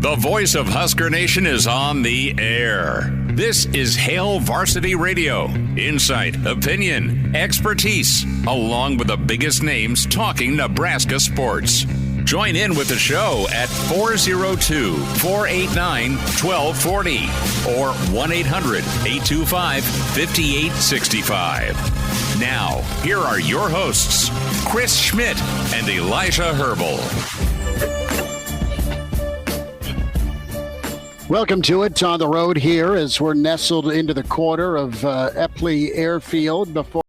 The voice of Husker Nation is on the air. This is Hail Varsity Radio. Insight, opinion, expertise, along with the biggest names talking Nebraska sports. Join in with the show at 402-489-1240 or 1-800-825-5865. Now, here are your hosts, Chris Schmidt and Elijah Herbel. Welcome to it. On the road here as we're nestled into the quarter of Epley Airfield before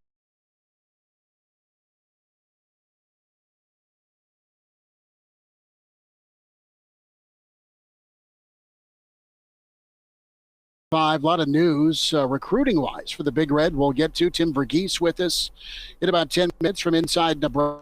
a lot of news recruiting-wise for the Big Red. We'll get to Tim Verghese with us in about 10 minutes from inside Nebraska.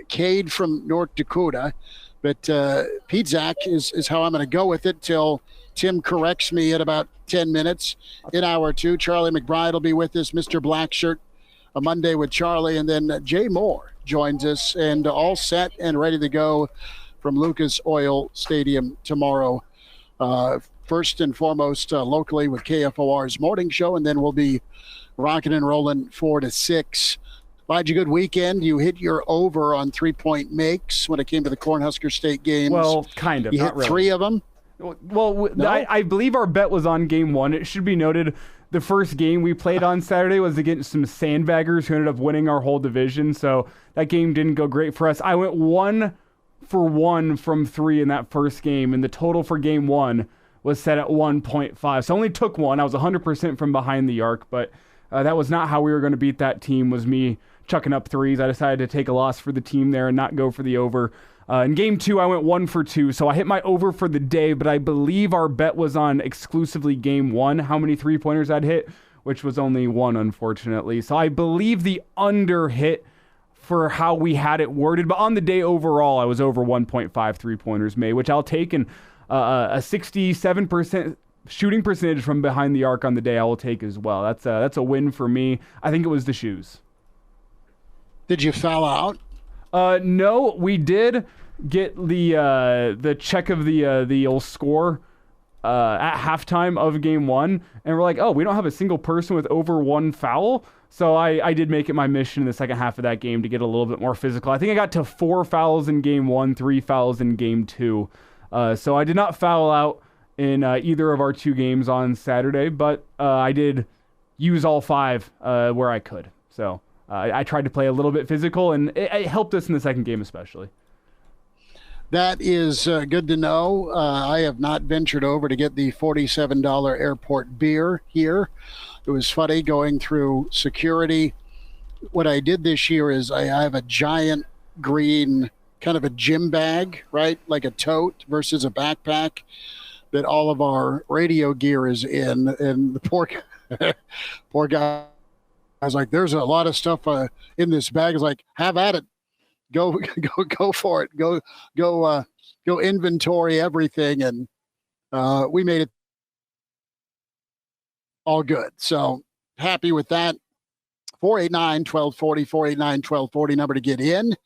Kade from North Dakota, but Pietrzak is how I'm going to go with it till Tim corrects me in about 10 minutes. In hour two, Charlie McBride will be with us, Mr. Blackshirt, a Monday with Charlie, and then Jay Moore joins us, and all set and ready to go from Lucas Oil Stadium tomorrow. First and foremost, locally with KFOR's morning show, and then we'll be rocking and rolling 4 to 6. Elijah, good weekend. You hit your over on three-point makes when it came to the Cornhusker State games. Well, kind of. You hit really. 3 of them? Well, no? I believe our bet was on game one. It should be noted the first game we played on Saturday was against some sandbaggers who ended up winning our whole division, so that game didn't go great for us. I went 1 for 1 from 3 in that first game, and the total for game one was set at 1.5. So I only took one. I was 100% from behind the arc, but that was not how we were going to beat that team, was me chucking up threes. I decided to take a loss for the team there and not go for the over. In game two, I went 1 for 2, so I hit my over for the day, but I believe our bet was on exclusively game one, how many three-pointers I'd hit, which was only 1, unfortunately. So I believe the under hit for how we had it worded, but on the day overall, I was over 1.5 three-pointers made, which I'll take, and a 67% shooting percentage from behind the arc on the day I will take as well. That's a win for me. I think it was the shoes. Did you foul out? No, we did get the check of the old score at halftime of game one, and we're like, oh, we don't have a single person with over 1 foul. So I did make it my mission in the second half of that game to get a little bit more physical. I think I got to 4 fouls in game one, 3 fouls in game two. So I did not foul out in either of our 2 games on Saturday, but I did use all 5 where I could. So I tried to play a little bit physical, and it helped us in the second game especially. That is good to know. I have not ventured over to get the $47 airport beer here. It was funny going through security. What I did this year is I have a giant green kind of a gym bag, right? Like a tote versus a backpack that all of our radio gear is in. And the poor guy, I was like, there's a lot of stuff in this bag. I was like, have at it. Go for it. Go inventory everything. And we made it all good. So happy with that. 489-1240, 489-1240 number to get in. You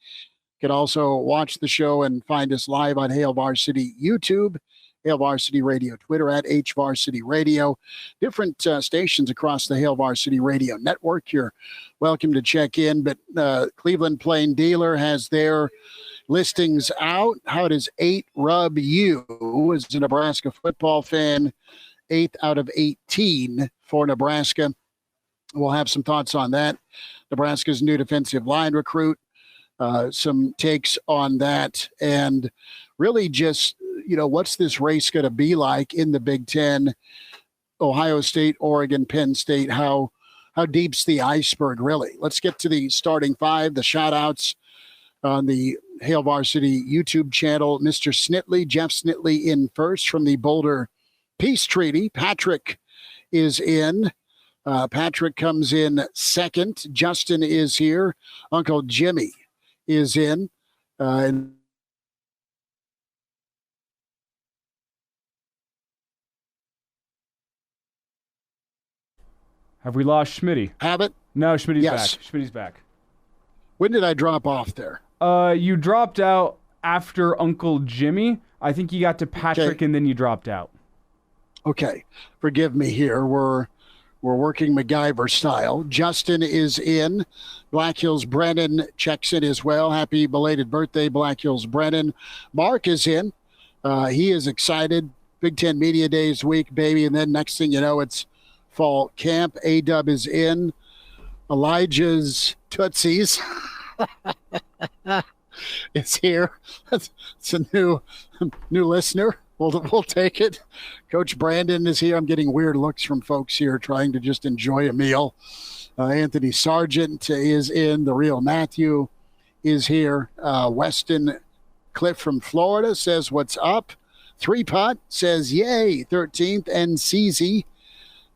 can also watch the show and find us live on Hail Varsity YouTube, Hail Varsity Radio Twitter at HVarsity Radio. Different stations across the Hail Varsity Radio network. You're welcome to check in, but Cleveland Plain Dealer has their listings out. How does 8 rub you as a Nebraska football fan? 8th out of 18 for Nebraska. We'll have some thoughts on that. Nebraska's new defensive line recruit, some takes on that, and really just, what's this race going to be like in the Big Ten? Ohio State, Oregon, Penn State, how deep's the iceberg, really? Let's get to the starting 5, the shout-outs on the Hail Varsity YouTube channel. Mr. Snitley, Jeff Snitley in first from the Boulder Peace Treaty. Patrick is in. Patrick comes in second. Justin is here. Uncle Jimmy is in. And have we lost Schmitty? have it? No, Schmidt's Yes. back. Schmidt's back. When did I drop off there? You dropped out after Uncle Jimmy. I think you got to Patrick and then you dropped out. Okay. Forgive me here. We're working MacGyver style. Justin is in. Black Hills Brennan checks in as well. Happy belated birthday, Black Hills Brennan. Mark is in. He is excited. Big Ten Media Days week, baby. And then next thing you know, it's fall camp. A-Dub is in. Elijah's Tootsies is here. It's a new listener. We'll take it. Coach Brandon is here. I'm getting weird looks from folks here trying to just enjoy a meal. Anthony Sargent is in. The real Matthew is here. Weston Cliff from Florida says, what's up? 3-Putt says, yay. 13th. And CZ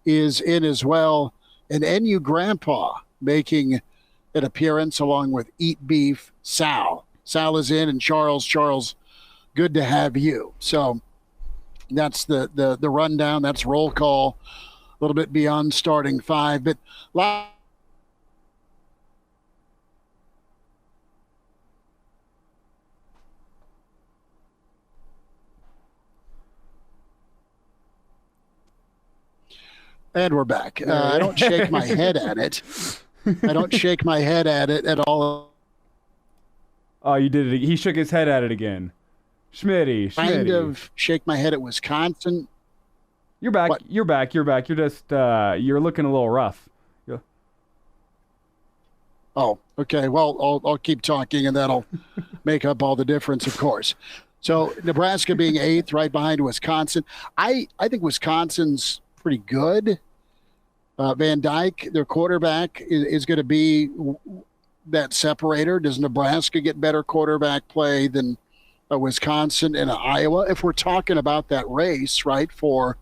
is in as well. And NU Grandpa making an appearance along with Eat Beef Sal. Sal is in, and Charles, good to have you. So that's the rundown. That's roll call, a little bit beyond starting five. But and we're back. I don't shake my head at it. I don't shake my head at it at all. Oh, you did it. He shook his head at it again. Schmitty. Kind of shake my head at Wisconsin. You're back. What? You're back. You're just, you're looking a little rough. Oh, okay. Well, I'll keep talking, and that'll make up all the difference, of course. So Nebraska being 8th, right behind Wisconsin. I think Wisconsin's pretty good. Van Dyke, their quarterback, is going to be that separator. Does Nebraska get better quarterback play than Wisconsin and Iowa? If we're talking about that race, right, for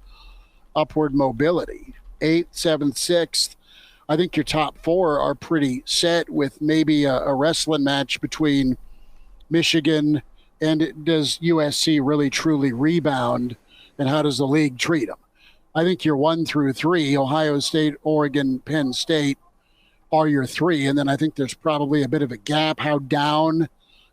upward mobility, 8th, 7th, 6th, I think your top 4 are pretty set with maybe a wrestling match between Michigan and does USC really truly rebound, and how does the league treat them? I think your 1 through 3, Ohio State, Oregon, Penn State, are your 3. And then I think there's probably a bit of a gap. How down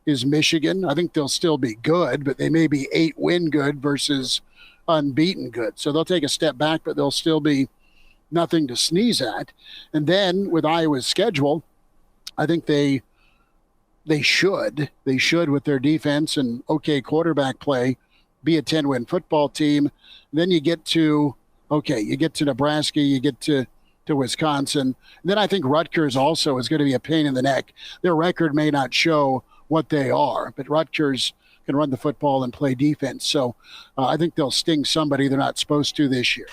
is Michigan? I think they'll still be good, but they may be 8-win good versus unbeaten good. So they'll take a step back, but they'll still be nothing to sneeze at. And then with Iowa's schedule, I think they should with their defense and okay quarterback play, be a 10-win football team. Then you get to Nebraska, you get to Wisconsin. And then I think Rutgers also is going to be a pain in the neck. Their record may not show what they are, but Rutgers can run the football and play defense. So I think they'll sting somebody they're not supposed to this year.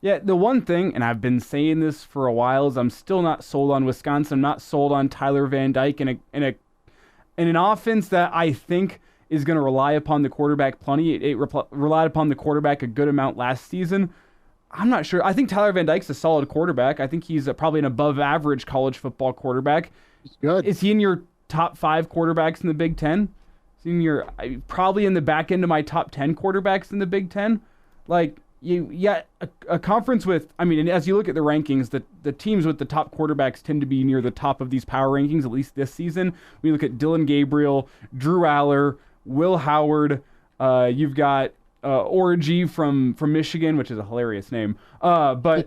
Yeah, the one thing, and I've been saying this for a while, is I'm still not sold on Wisconsin. I'm not sold on Tyler Van Dyke in an offense that I think is going to rely upon the quarterback plenty. It relied upon the quarterback a good amount last season. I'm not sure. I think Tyler Van Dyke's a solid quarterback. I think he's probably an above-average college football quarterback. He's good. Is he in your top 5 quarterbacks in the Big Ten? Is he in your probably in the back end of my top 10 quarterbacks in the Big Ten? Like, a conference with, I mean, and as you look at the rankings, the teams with the top quarterbacks tend to be near the top of these power rankings, at least this season. We look at Dylan Gabriel, Drew Aller, Will Howard. You've got Orgy from Michigan, which is a hilarious name. But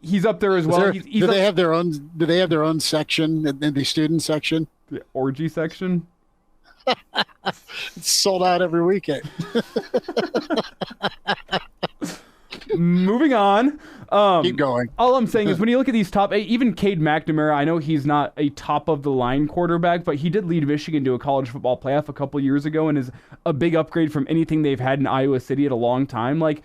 he's up there as well. Do they have their own section in the student section? The Orgy section. It's sold out every weekend. Moving on. Keep going. All I'm saying is when you look at these top 8, even Cade McNamara, I know he's not a top-of-the-line quarterback, but he did lead Michigan to a college football playoff a couple years ago and is a big upgrade from anything they've had in Iowa City at a long time. Like,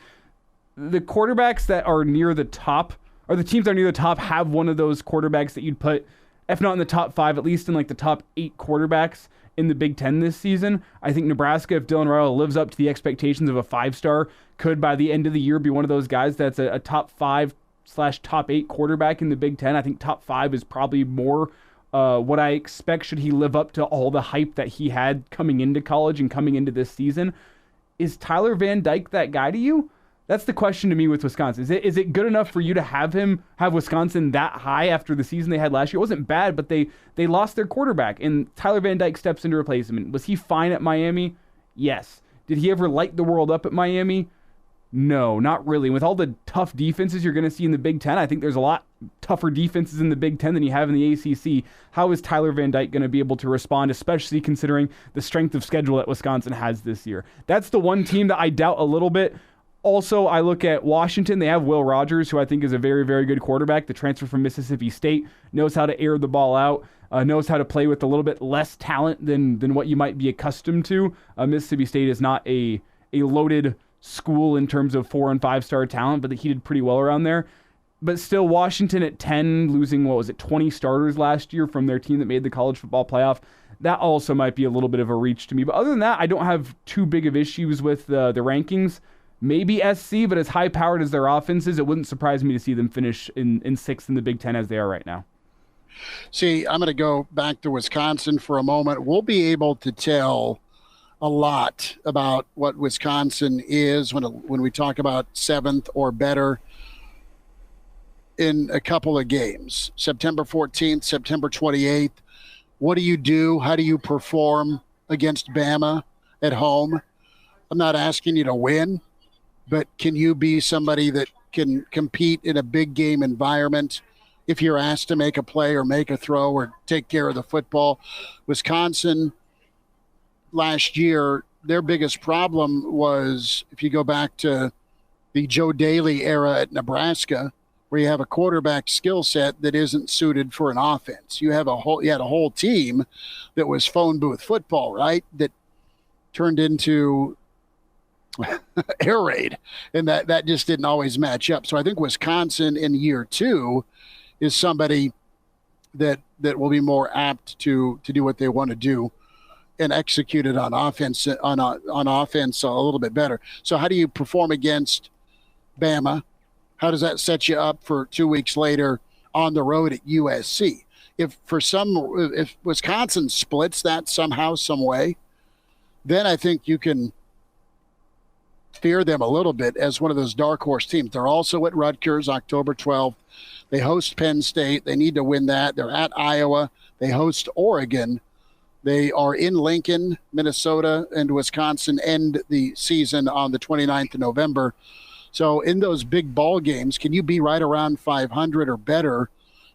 the quarterbacks that are near the top, or the teams that are near the top, have one of those quarterbacks that you'd put, if not in the top 5, at least in like the top 8 quarterbacks in the Big Ten this season. I think Nebraska, if Dylan Riley lives up to the expectations of a 5-star, could by the end of the year be one of those guys that's a top 5/top 8 quarterback in the Big Ten. I think top 5 is probably more what I expect should he live up to all the hype that he had coming into college and coming into this season. Is Tyler Van Dyke that guy to you? That's the question to me with Wisconsin. Is it good enough for you to have Wisconsin that high after the season they had last year? It wasn't bad, but they lost their quarterback, and Tyler Van Dyke steps into replacement. Was he fine at Miami? Yes. Did he ever light the world up at Miami? No, not really. With all the tough defenses you're going to see in the Big Ten, I think there's a lot tougher defenses in the Big Ten than you have in the ACC. How is Tyler Van Dyke going to be able to respond, especially considering the strength of schedule that Wisconsin has this year? That's the one team that I doubt a little bit. Also, I look at Washington. They have Will Rogers, who I think is a very, very good quarterback. The transfer from Mississippi State, knows how to air the ball out, knows how to play with a little bit less talent than what you might be accustomed to. Mississippi State is not a loaded school in terms of 4- and 5-star talent, but he did pretty well around there. But still, Washington at 10, losing, 20 starters last year from their team that made the college football playoff. That also might be a little bit of a reach to me. But other than that, I don't have too big of issues with the rankings. Maybe SC, but as high-powered as their offense is, it wouldn't surprise me to see them finish in 6th in the Big Ten as they are right now. See, I'm going to go back to Wisconsin for a moment. We'll be able to tell a lot about what Wisconsin is when we talk about 7th or better in a couple of games. September 14th, September 28th. What do you do? How do you perform against Bama at home? I'm not asking you to win, but can you be somebody that can compete in a big game environment if you're asked to make a play or make a throw or take care of the football? Wisconsin last year, their biggest problem was, if you go back to the Joe Daly era at Nebraska, where you have a quarterback skill set that isn't suited for an offense. You had a whole team that was phone booth football, right? That turned into air raid, and that just didn't always match up. So I think Wisconsin in year 2 is somebody that will be more apt to do what they want to do and execute it on offense a little bit better. So how do you perform against Bama? How does that set you up for 2 weeks later on the road at USC? If Wisconsin splits that somehow, some way, then I think you can fear them a little bit as one of those dark horse teams. They're also at Rutgers, October 12th. They host Penn State. They need to win that. They're at Iowa. They host Oregon. They are in Lincoln, Minnesota, and Wisconsin end the season on the 29th of November. So in those big ball games, can you be right around 500 or better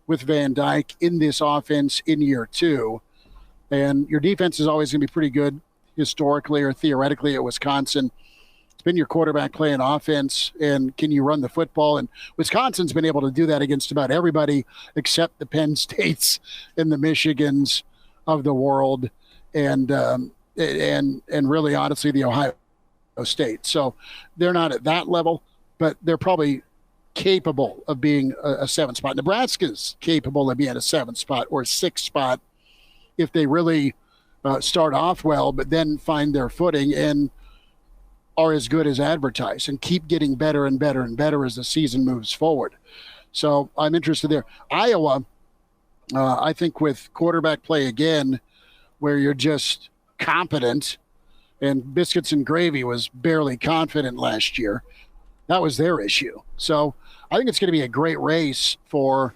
with Van Dyke in this offense in year 2? And your defense is always going to be pretty good historically or theoretically at Wisconsin. It's been your quarterback playing offense, and can you run the football? And Wisconsin's been able to do that against about everybody except the Penn States and the Michigans of the world, and really, honestly, the Ohio State. So they're not at that level, but they're probably capable of being a 7th spot. Nebraska's capable of being a 7th spot or a 6th spot if they really start off well, but then find their footing and are as good as advertised and keep getting better and better and better as the season moves forward. So I'm interested there. Iowa, I think with quarterback play again, where you're just competent, and biscuits and gravy was barely confident last year. That was their issue. So I think it's going to be a great race for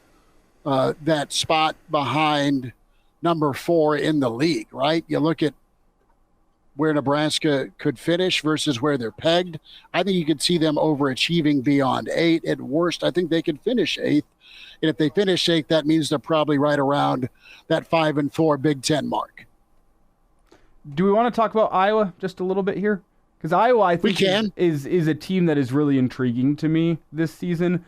that spot behind number 4 in the league, right? You look at where Nebraska could finish versus where they're pegged. I think you could see them overachieving beyond 8. At worst, I think they could finish 8th. And if they finish 8th, that means they're probably right around that 5-4 Big Ten mark. Do we want to talk about Iowa just a little bit here? Because Iowa, I think, is a team that is really intriguing to me this season.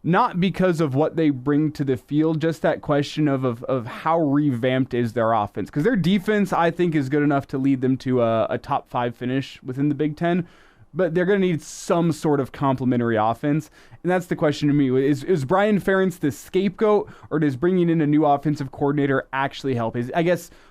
Not because of what they bring to the field, just that question of how revamped is their offense. Because their defense, I think, is good enough to lead them to a top 5 finish within the Big Ten. But they're going to need some sort of complementary offense. And that's the question to me. Is Brian Ferentz the scapegoat, or does bringing in a new offensive coordinator actually help? Is it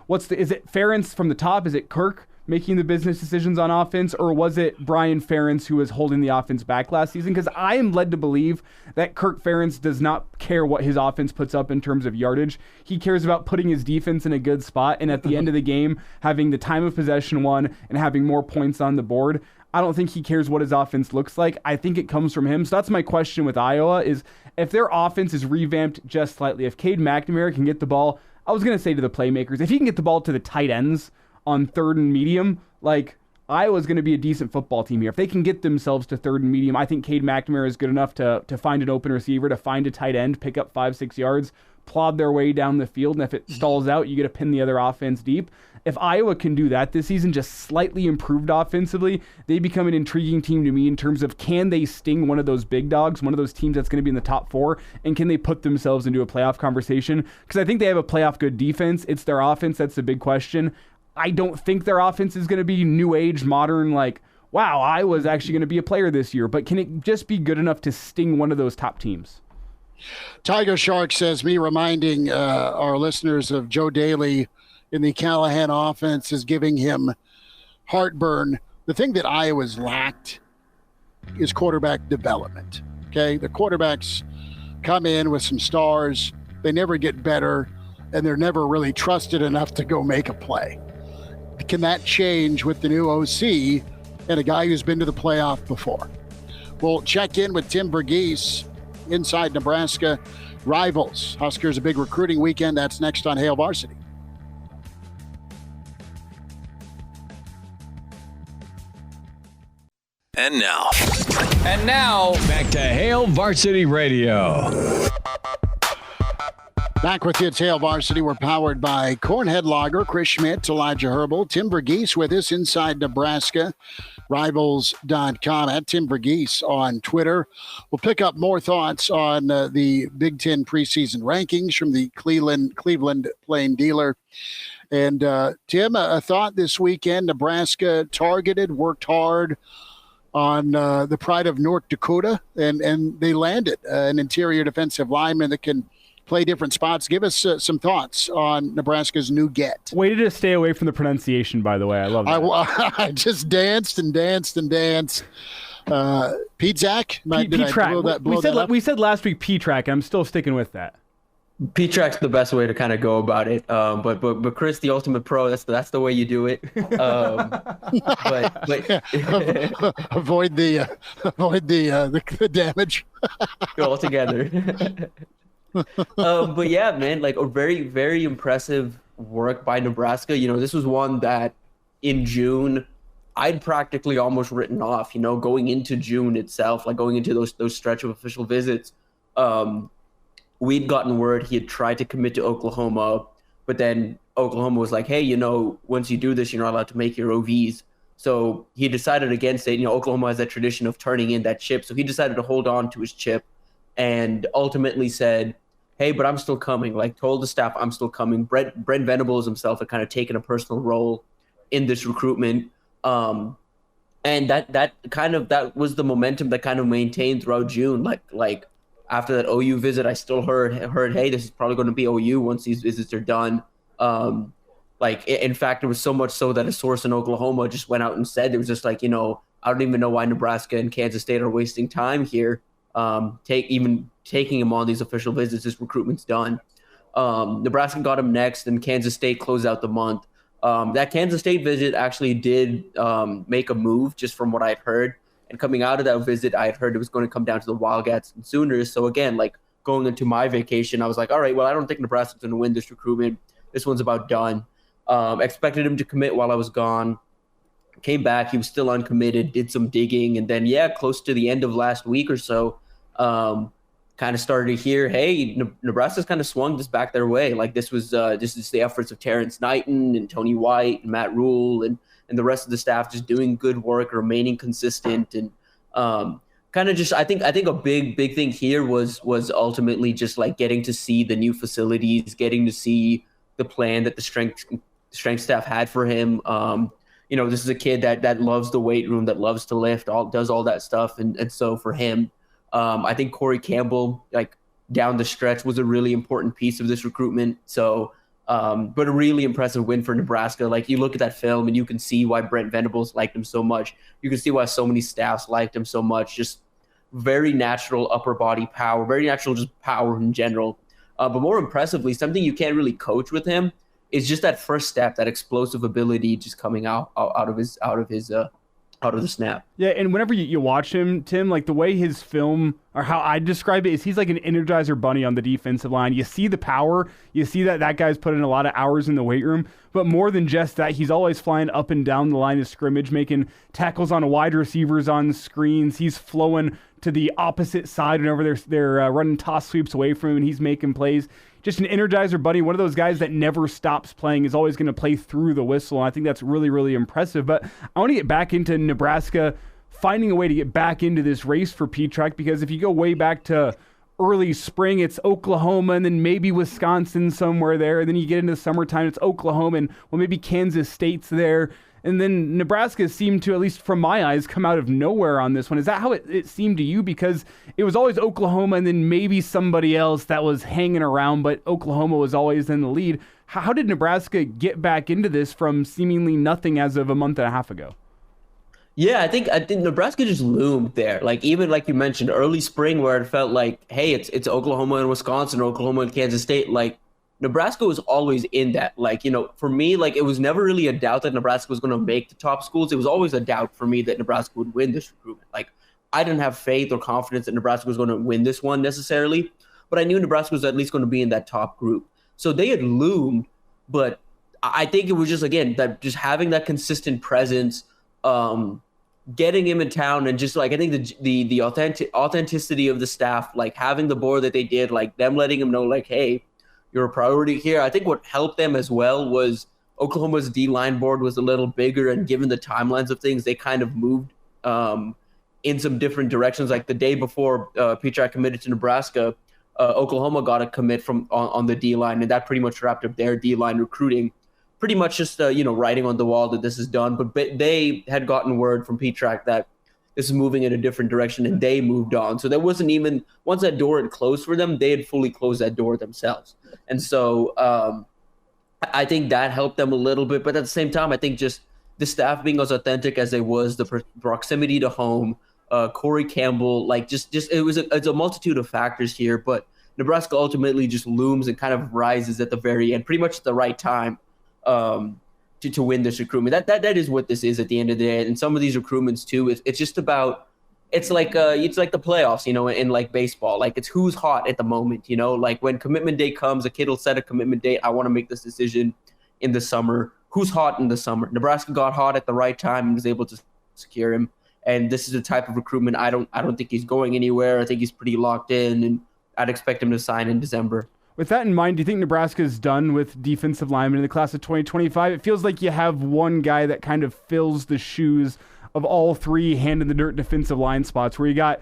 Ferentz from the top? Is it Kirk making the business decisions on offense, or was it Brian Ferentz who was holding the offense back last season? Because I am led to believe that Kirk Ferentz does not care what his offense puts up in terms of yardage. He cares about putting his defense in a good spot, and at the end of the game, having the time of possession won and having more points on the board. I don't think he cares what his offense looks like. I think it comes from him. So that's my question with Iowa is if their offense is revamped just slightly, if Cade McNamara can get the ball, I was going to say to the playmakers, if he can get the ball to the tight ends on 3rd and medium, like Iowa's going to be a decent football team here. If they can get themselves to 3rd and medium, I think Cade McNamara is good enough to find an open receiver, to find a tight end, pick up 5-6 yards, plod their way down the field, and if it stalls out, you get to pin the other offense deep. If Iowa can do that this season, just slightly improved offensively, they become an intriguing team to me in terms of can they sting one of those big dogs, one of those teams that's going to be in the top 4, and can they put themselves into a playoff conversation? Because I think they have a playoff good defense. It's their offense that's the big question. I don't think their offense is going to be new age, modern, like, wow, Iowa's actually going to be a player this year. But can it just be good enough to sting one of those top teams? Tiger Shark says, me reminding our listeners of Joe Daly in the Callahan offense is giving him heartburn. The thing that Iowa's lacked is quarterback development. Okay, the quarterbacks come in with some stars. They never get better, and they're never really trusted enough to go make a play. Can that change with the new OC and a guy who's been to the playoff before? We'll check in with Tim Verghese inside Nebraska rivals. Huskers a big recruiting weekend. That's next on Hail Varsity. And now, back to Hail Varsity Radio. Back with you, it's Hail Varsity. We're powered by Cornhead Lager, Chris Schmidt, Elijah Herbel, Tim Verghese with us inside Nebraska, rivals.com, at Tim Verghese on Twitter. We'll pick up more thoughts on the Big Ten preseason rankings from the Cleveland Plain Dealer. And Tim, a thought this weekend, Nebraska targeted, worked hard on the pride of North Dakota, and they landed an interior defensive lineman that can play different spots. Give us some thoughts on Nebraska's new get. Way to stay away from the pronunciation, by the way. I love that. I just danced and danced and danced. Pietzak? We said last week Pietrzak, and I'm still sticking with that. Pietrzak's the best way to kind of go about it. But Chris, the ultimate pro, that's the way you do it. Avoid the damage altogether. But yeah, man, like a very, very impressive work by Nebraska. You know, this was one that in June I'd practically almost written off, you know, going into June itself, like going into those stretch of official visits. We'd gotten word he had tried to commit to Oklahoma, but then Oklahoma was like, hey, you know, once you do this, you're not allowed to make your OVs. So he decided against it. You know, Oklahoma has that tradition of turning in that chip. So he decided to hold on to his chip and ultimately said, hey, but I'm still coming. Like, told the staff I'm still coming. Brent Venables himself had kind of taken a personal role in this recruitment. And that was the momentum that kind of maintained throughout June. Like after that OU visit, I still heard, hey, this is probably going to be OU once these visits are done. In fact, it was so much so that a source in Oklahoma just went out and said, it was just like, you know, I don't even know why Nebraska and Kansas State are wasting time here. Taking him on these official visits, this recruitment's done. Nebraska got him next, and Kansas State closed out the month. That Kansas State visit actually did make a move, just from what I'd heard. And coming out of that visit, I had heard it was going to come down to the Wildcats and Sooners. So again, like going into my vacation, I was like, all right, well, I don't think Nebraska's going to win this recruitment. This one's about done. Expected him to commit while I was gone. Came back, he was still uncommitted, did some digging, and then, close to the end of last week or so, kind of started to hear, hey, Nebraska's kind of swung this back their way. Like this is the efforts of Terrence Knighton and Tony White and Matt Rule and the rest of the staff just doing good work, remaining consistent, and kind of just I think a big thing here was ultimately just like getting to see the new facilities, getting to see the plan that the strength staff had for him. You know, this is a kid that loves the weight room, that loves to lift, does all that stuff, and so for him, I think Corey Campbell, like down the stretch, was a really important piece of this recruitment. So, but a really impressive win for Nebraska. Like you look at that film and you can see why Brent Venables liked him so much. You can see why so many staffs liked him so much. Just very natural upper body power, very natural just power in general. But more impressively, something you can't really coach with him is just that first step, that explosive ability just coming out of his out of the snap. Yeah, and whenever you watch him, Tim, like the way his film, or how I describe it, is he's like an Energizer bunny on the defensive line. You see the power, you see that guy's put in a lot of hours in the weight room, but more than just that, he's always flying up and down the line of scrimmage, making tackles on wide receivers on screens. He's flowing to the opposite side whenever they're running toss sweeps away from him, and he's making plays. Just an Energizer bunny, one of those guys that never stops playing, is always going to play through the whistle. And I think that's really, really impressive. But I want to get back into Nebraska, finding a way to get back into this race for Pietrzak, because if you go way back to early spring, it's Oklahoma and then maybe Wisconsin somewhere there. And then you get into the summertime, it's Oklahoma and maybe Kansas State's there. And then Nebraska seemed to, at least from my eyes, come out of nowhere on this one. Is that how it seemed to you? Because it was always Oklahoma and then maybe somebody else that was hanging around, but Oklahoma was always in the lead. How did Nebraska get back into this from seemingly nothing as of a month and a half ago? Yeah, I think Nebraska just loomed there. Like, even like you mentioned, early spring, where it felt like, hey, it's Oklahoma and Wisconsin, or Oklahoma and Kansas State. Like, Nebraska was always in that. Like, for me, like, it was never really a doubt that Nebraska was going to make the top schools. It was always a doubt for me that Nebraska would win this recruitment. Like, I didn't have faith or confidence that Nebraska was going to win this one necessarily, but I knew Nebraska was at least going to be in that top group. So they had loomed, but I think it was just, again, that just having that consistent presence, getting him in town, and just like, I think the authenticity of the staff, like having the board that they did, like them letting him know, like, hey, you're a priority here. I think what helped them as well was Oklahoma's D-line board was a little bigger, and given the timelines of things, they kind of moved in some different directions. Like the day before Pietrzak committed to Nebraska, Oklahoma got a commit on the D-line, and that pretty much wrapped up their D-line recruiting. Pretty much just writing on the wall that this is done. But they had gotten word from Pietrzak that this is moving in a different direction, and they moved on. So there wasn't even, once that door had closed for them, they had fully closed that door themselves. And so I think that helped them a little bit. But at the same time, I think just the staff being as authentic as they was, the proximity to home, Corey Campbell, like it's a multitude of factors here. But Nebraska ultimately just looms and kind of rises at the very end, pretty much at the right time to win this recruitment. That is what this is at the end of the day. And some of these recruitments too, it's just about, it's like the playoffs, in like baseball. Like, it's who's hot at the moment, like when commitment day comes, a kid will set a commitment date. I want to make this decision in the summer. Who's hot in the summer? Nebraska got hot at the right time and was able to secure him. And this is the type of recruitment. I don't think he's going anywhere. I think he's pretty locked in, and I'd expect him to sign in December. With that in mind, do you think Nebraska's done with defensive linemen in the class of 2025? It feels like you have one guy that kind of fills the shoes of all three hand-in-the-dirt defensive line spots, where you got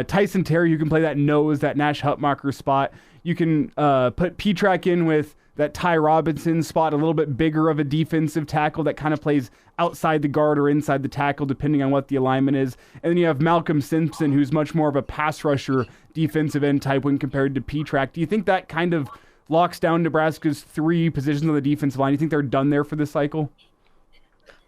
Tyson Terry, who can play that nose, that Nash Hutmacher spot. You can put Pietrzak in with that Ty Robinson spot, a little bit bigger of a defensive tackle that kind of plays outside the guard or inside the tackle, depending on what the alignment is. And then you have Malcolm Simpson, who's much more of a pass rusher defensive end type when compared to Pietrzak. Do you think that kind of locks down Nebraska's three positions on the defensive line? Do you think they're done there for this cycle?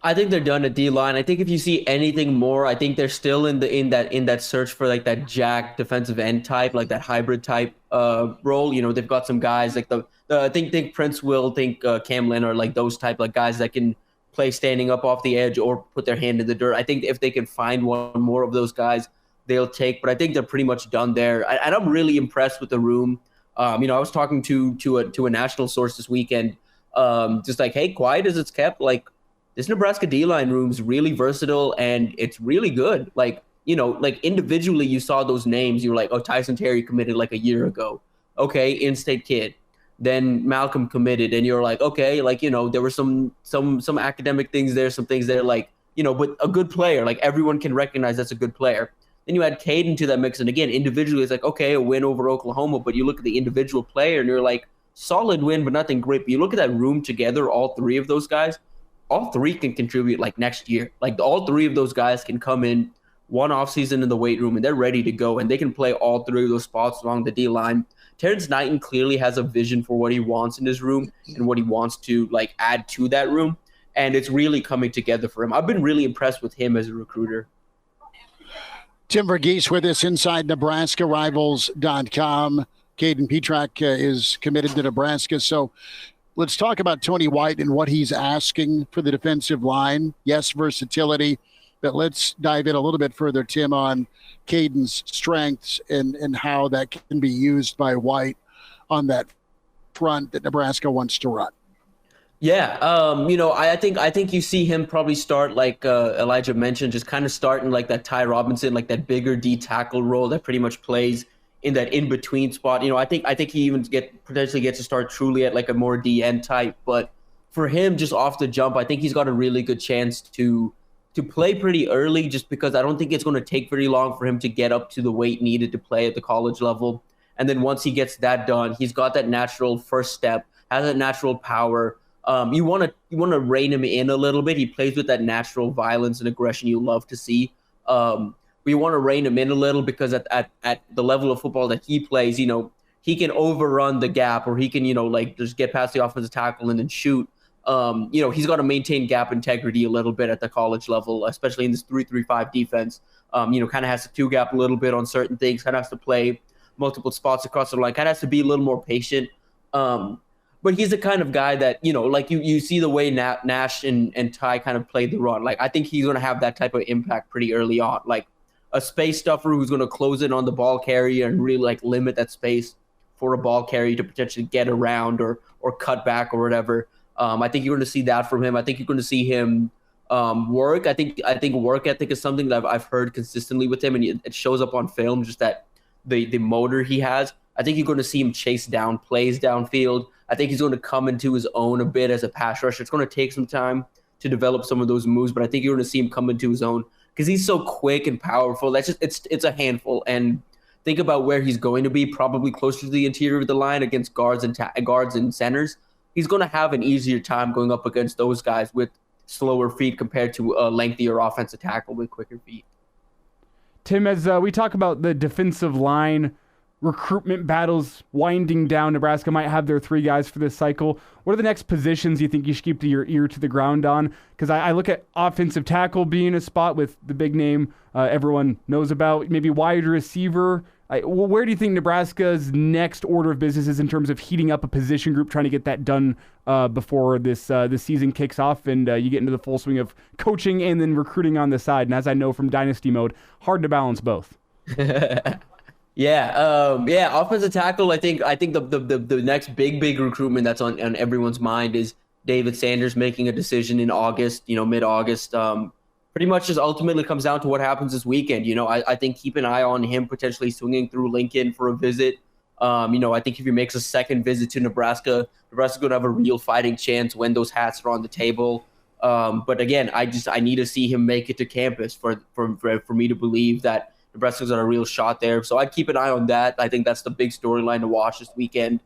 I think they're done at D-line. I think if you see anything more, I think they're still in that search for like that jack defensive end type, like that hybrid type role. They've got some guys like I think Prince will, Cam Leonard, like those type like guys that can play standing up off the edge or put their hand in the dirt. I think if they can find one more of those guys, they'll take. But I think they're pretty much done there. And I'm really impressed with the room. I was talking to a national source this weekend, just like, hey, quiet as it's kept, like, this Nebraska D-line room is really versatile, and it's really good. Like, like individually you saw those names. You were like, oh, Tyson Terry committed like a year ago. Okay, in-state kid. Then Malcolm committed, and you're like, okay, like, there were some academic things there, some things there, like, but a good player. Like, everyone can recognize that's a good player. Then you add Kade into that mix, and again, individually it's like, okay, a win over Oklahoma, but you look at the individual player, and you're like, solid win, but nothing great. But you look at that room together, all three of those guys, all three can contribute like next year. Like, all three of those guys can come in one off season in the weight room, and they're ready to go, and they can play all three of those spots along the D-line. Terrence Knighton clearly has a vision for what he wants in his room and what he wants to like add to that room, and it's really coming together for him. I've been really impressed with him as a recruiter. Tim Verghese with us inside NebraskaRivals.com. Kade Pietrzak is committed to Nebraska, so let's talk about Tony White and what he's asking for the defensive line. Yes, versatility. But let's dive in a little bit further, Tim, on Kaden's strengths and how that can be used by White on that front that Nebraska wants to run. Yeah, I think you see him probably start, like Elijah mentioned, just kind of starting like that Ty Robinson, like that bigger D tackle role that pretty much plays in that in between spot. I think he even potentially gets to start truly at like a more DN type. But for him, just off the jump, I think he's got a really good chance to play pretty early, just because I don't think it's going to take very long for him to get up to the weight needed to play at the college level. And then once he gets that done, he's got that natural first step, has that natural power. You want to rein him in a little bit. He plays with that natural violence and aggression you love to see. We want to rein him in a little because at the level of football that he plays, he can overrun the gap, or he can, just get past the offensive tackle and then shoot. He's got to maintain gap integrity a little bit at the college level, especially in this 3-3-5 defense. Kind of has to two gap a little bit on certain things, kind of has to play multiple spots across the line, kind of has to be a little more patient. But he's the kind of guy that, you see the way Nash and Ty kind of played the run. Like, I think he's going to have that type of impact pretty early on. Like a space stuffer who's going to close in on the ball carrier and really like limit that space for a ball carrier to potentially get around or cut back or whatever. I think you're going to see that from him. I think you're going to see him work. I think work ethic is something that I've heard consistently with him, and it shows up on film, just that the motor he has. I think you're going to see him chase down plays downfield. I think he's going to come into his own a bit as a pass rusher. It's going to take some time to develop some of those moves, but I think you're going to see him come into his own because he's so quick and powerful. That's just it's a handful. And think about where he's going to be, probably closer to the interior of the line against guards and centers. He's going to have an easier time going up against those guys with slower feet compared to a lengthier offensive tackle with quicker feet. Tim, as we talk about the defensive line recruitment battles winding down, Nebraska might have their three guys for this cycle. What are the next positions you think you should keep your ear to the ground on? Because I look at offensive tackle being a spot with the big name everyone knows about, maybe wide receiver. Where do you think Nebraska's next order of business is in terms of heating up a position group, trying to get that done before this season kicks off and you get into the full swing of coaching and then recruiting on the side? And as I know from Dynasty mode, hard to balance both. Yeah. Offensive tackle. I think the next big recruitment that's on everyone's mind is David Sanders making a decision in August, mid-August. Pretty much just ultimately comes down to what happens this weekend. I think keep an eye on him potentially swinging through Lincoln for a visit. I think if he makes a second visit to Nebraska's going to have a real fighting chance when those hats are on the table. But again, I need to see him make it to campus for me to believe that Nebraska's got a real shot there. So I'd keep an eye on that. I think that's the big storyline to watch this weekend.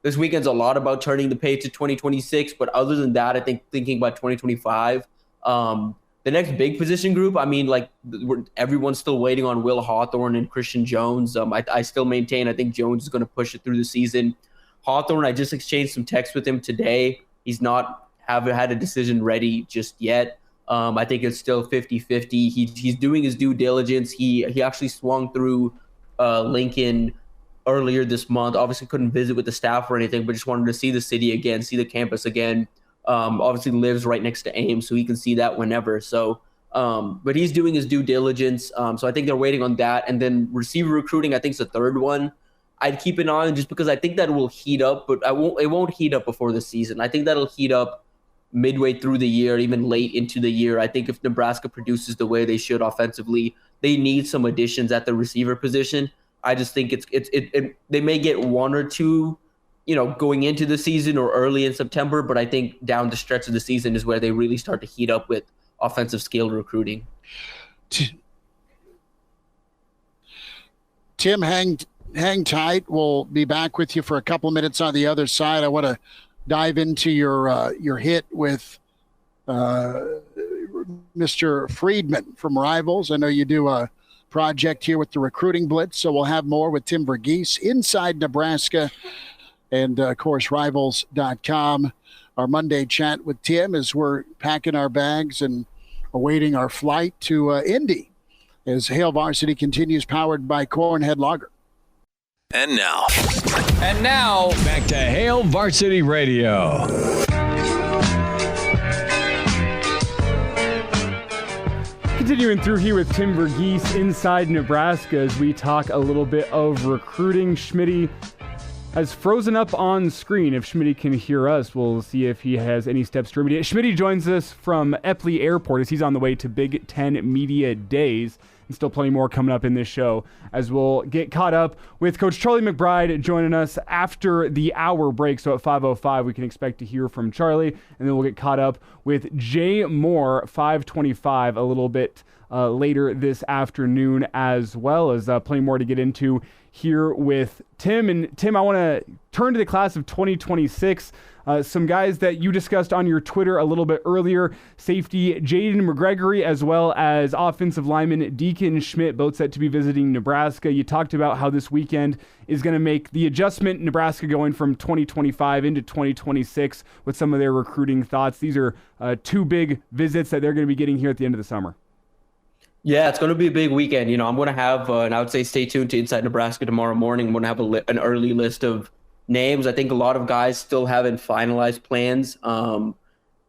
This weekend's a lot about turning the page to 2026, but other than that, I think thinking about 2025, the next big position group, everyone's still waiting on Will Hawthorne and Christian Jones. I still maintain I think Jones is going to push it through the season. Hawthorne, I just exchanged some texts with him today. He's not had a decision ready just yet. I think it's still 50-50. He's doing his due diligence. He actually swung through Lincoln earlier this month. Obviously couldn't visit with the staff or anything, but just wanted to see the city again, see the campus again. Obviously lives right next to Ames, so he can see that whenever. So, but he's doing his due diligence. So I think they're waiting on that. And then receiver recruiting, I think is the third one. I'd keep an eye on just because I think that will heat up, but it won't heat up before the season. I think that'll heat up midway through the year, even late into the year. I think if Nebraska produces the way they should offensively, they need some additions at the receiver position. I just think they may get one or two, going into the season or early in September, but I think down the stretch of the season is where they really start to heat up with offensive skill recruiting. Tim, hang tight. We'll be back with you for a couple minutes on the other side. I want to dive into your hit with Mr. Friedman from Rivals. I know you do a project here with the Recruiting Blitz, so we'll have more with Tim Verghese inside Nebraska. And, of course, Rivals.com, our Monday chat with Tim as we're packing our bags and awaiting our flight to Indy as Hail Varsity continues, powered by Cornhead Lager. And now, back to Hail Varsity Radio. Continuing through here with Tim Verghese inside Nebraska as we talk a little bit of recruiting. Schmidt has frozen up on screen. If Schmidt can hear us, we'll see if he has any steps to remediate. Schmidt joins us from Eppley Airport as he's on the way to Big Ten Media Days. And still plenty more coming up in this show as we'll get caught up with Coach Charlie McBride joining us after the hour break. So at 5:05, we can expect to hear from Charlie, and then we'll get caught up with Jay Moore, 5:25, a little bit later this afternoon, as well as plenty more to get into here with Tim. And Tim, I want to turn to the class of 2026. Some guys that you discussed on your Twitter a little bit earlier, safety Jaden McGregory, as well as offensive lineman Deacon Schmidt, both set to be visiting Nebraska. You talked about how this weekend is going to make the adjustment, Nebraska going from 2025 into 2026 with some of their recruiting thoughts. These are two big visits that they're going to be getting here at the end of the summer. Yeah, it's going to be a big weekend. I'm going to have, and I would say stay tuned to Inside Nebraska tomorrow morning. I'm going to have an early list of names. I think a lot of guys still haven't finalized plans.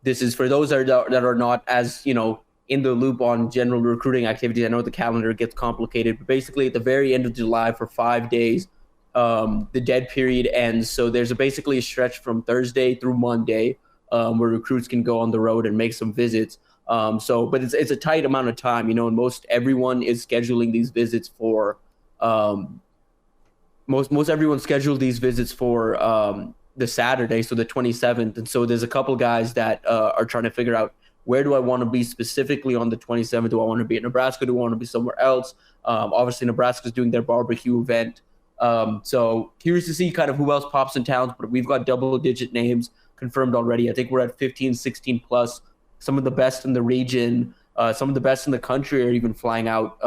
This is for those that are not as, in the loop on general recruiting activities. I know the calendar gets complicated, but basically at the very end of July for 5 days, the dead period ends. So there's basically a stretch from Thursday through Monday where recruits can go on the road and make some visits. But it's a tight amount of time, and most everyone is scheduling these visits for most everyone scheduled these visits for the Saturday, so the 27th. And so there's a couple guys that are trying to figure out, where do I want to be specifically on the 27th? Do I want to be in Nebraska? Do I want to be somewhere else? Obviously, Nebraska's doing their barbecue event. So curious to see kind of who else pops in towns, but we've got double-digit names confirmed already. I think we're at 15, 16 plus. Some of the best in the region, some of the best in the country are even flying out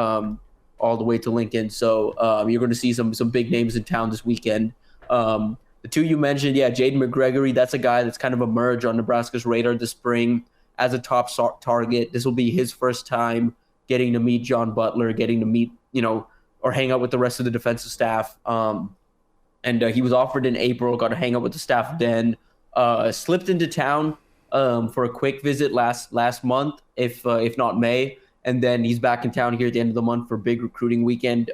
all the way to Lincoln. So you're going to see some big names in town this weekend. The two you mentioned, Jaden McGregory, that's a guy that's kind of emerged on Nebraska's radar this spring as a top target. This will be his first time getting to meet John Butler, getting to meet, or hang out with the rest of the defensive staff. And he was offered in April, got to hang out with the staff then, slipped into town for a quick visit last month, if not May, and then he's back in town here at the end of the month for a big recruiting weekend.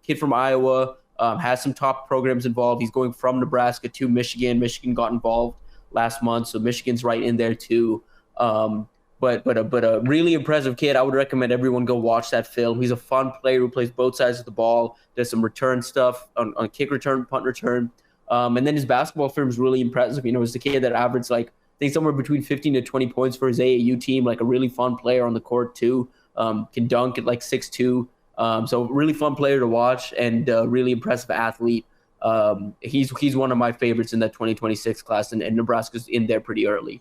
Kid from Iowa, has some top programs involved. He's going from Nebraska to Michigan. Michigan got involved last month, so Michigan's right in there too. But a really impressive kid. I would recommend everyone go watch that film. He's a fun player who plays both sides of the ball. Does some return stuff on kick return, punt return, and then his basketball film is really impressive. He's the kid that averaged I think somewhere between 15 to 20 points for his AAU team, a really fun player on the court too. Can dunk at 6'2". So really fun player to watch and really impressive athlete. He's one of my favorites in that 2026 class, and Nebraska's in there pretty early.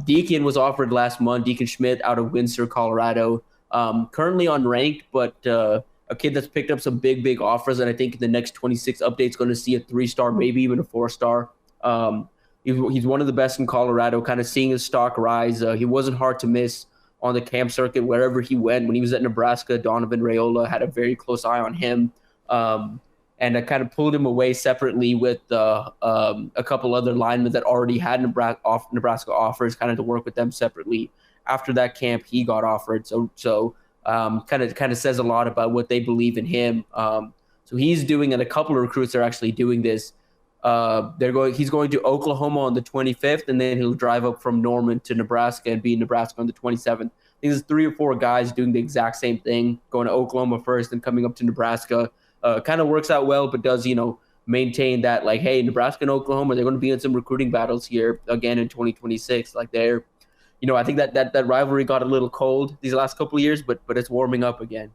Deacon was offered last month, Deacon Schmidt out of Windsor, Colorado. Currently unranked, but a kid that's picked up some big offers, and I think in the next 26 updates going to see a 3-star, maybe even a 4-star. He's one of the best in Colorado, kind of seeing his stock rise. He wasn't hard to miss on the camp circuit wherever he went. When he was at Nebraska, Donovan Raiola had a very close eye on him. And I kind of pulled him away separately with a couple other linemen that already had Nebraska offers, kind of to work with them separately. After that camp, he got offered. So kind of says a lot about what they believe in him. So he's doing, and a couple of recruits are actually doing this. He's going to Oklahoma on the 25th, and then he'll drive up from Norman to Nebraska and be in Nebraska on the 27th. I think there's 3 or 4 guys doing the exact same thing, going to Oklahoma first and coming up to Nebraska. Kind of works out well, but does, maintain that, hey, Nebraska and Oklahoma, they're going to be in some recruiting battles here again in 2026. I think that rivalry got a little cold these last couple of years, but it's warming up again.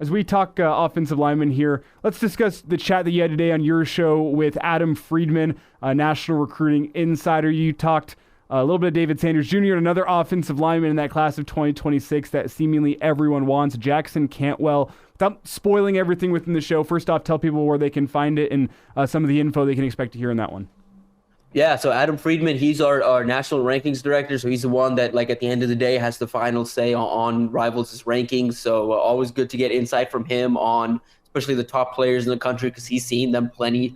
As we talk offensive linemen here, let's discuss the chat that you had today on your show with Adam Friedman, National Recruiting Insider. You talked a little bit of David Sanders Jr., another offensive lineman in that class of 2026 that seemingly everyone wants, Jackson Cantwell. Without spoiling everything within the show, first off, tell people where they can find it and some of the info they can expect to hear in that one. Yeah, so Adam Friedman, he's our national rankings director, so he's the one that, at the end of the day, has the final say on Rivals' rankings. So always good to get insight from him on especially the top players in the country because he's seen them plenty.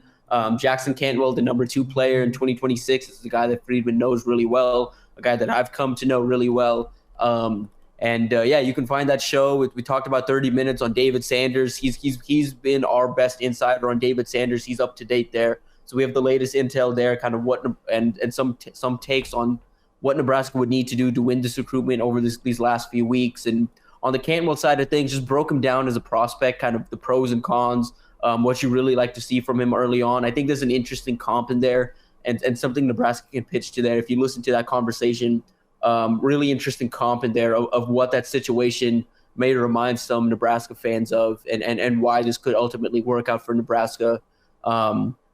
Jackson Cantwell, the number 2 player in 2026, is a guy that Friedman knows really well, a guy that I've come to know really well. And And you can find that show. We talked about 30 minutes on David Sanders. He's been our best insider on David Sanders. He's up to date there. So we have the latest intel there, kind of what and some takes on what Nebraska would need to do to win this recruitment over these last few weeks. And on the Cantwell side of things, just broke him down as a prospect, kind of the pros and cons, what you really like to see from him early on. I think there's an interesting comp in there and something Nebraska can pitch to there. If you listen to that conversation, really interesting comp in there of what that situation may remind some Nebraska fans of and why this could ultimately work out for Nebraska.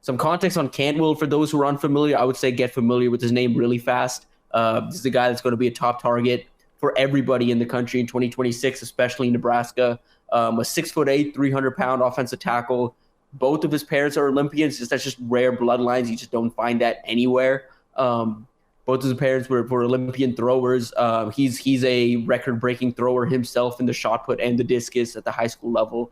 Some context on Cantwell for those who are unfamiliar. I would say get familiar with his name really fast. This is a guy that's going to be a top target for everybody in the country in 2026, especially in Nebraska. A 6'8", 300-pound offensive tackle. Both of his parents are Olympians. That's just rare bloodlines. You just don't find that anywhere. Both of his parents were Olympian throwers. He's a record-breaking thrower himself in the shot put and the discus at the high school level.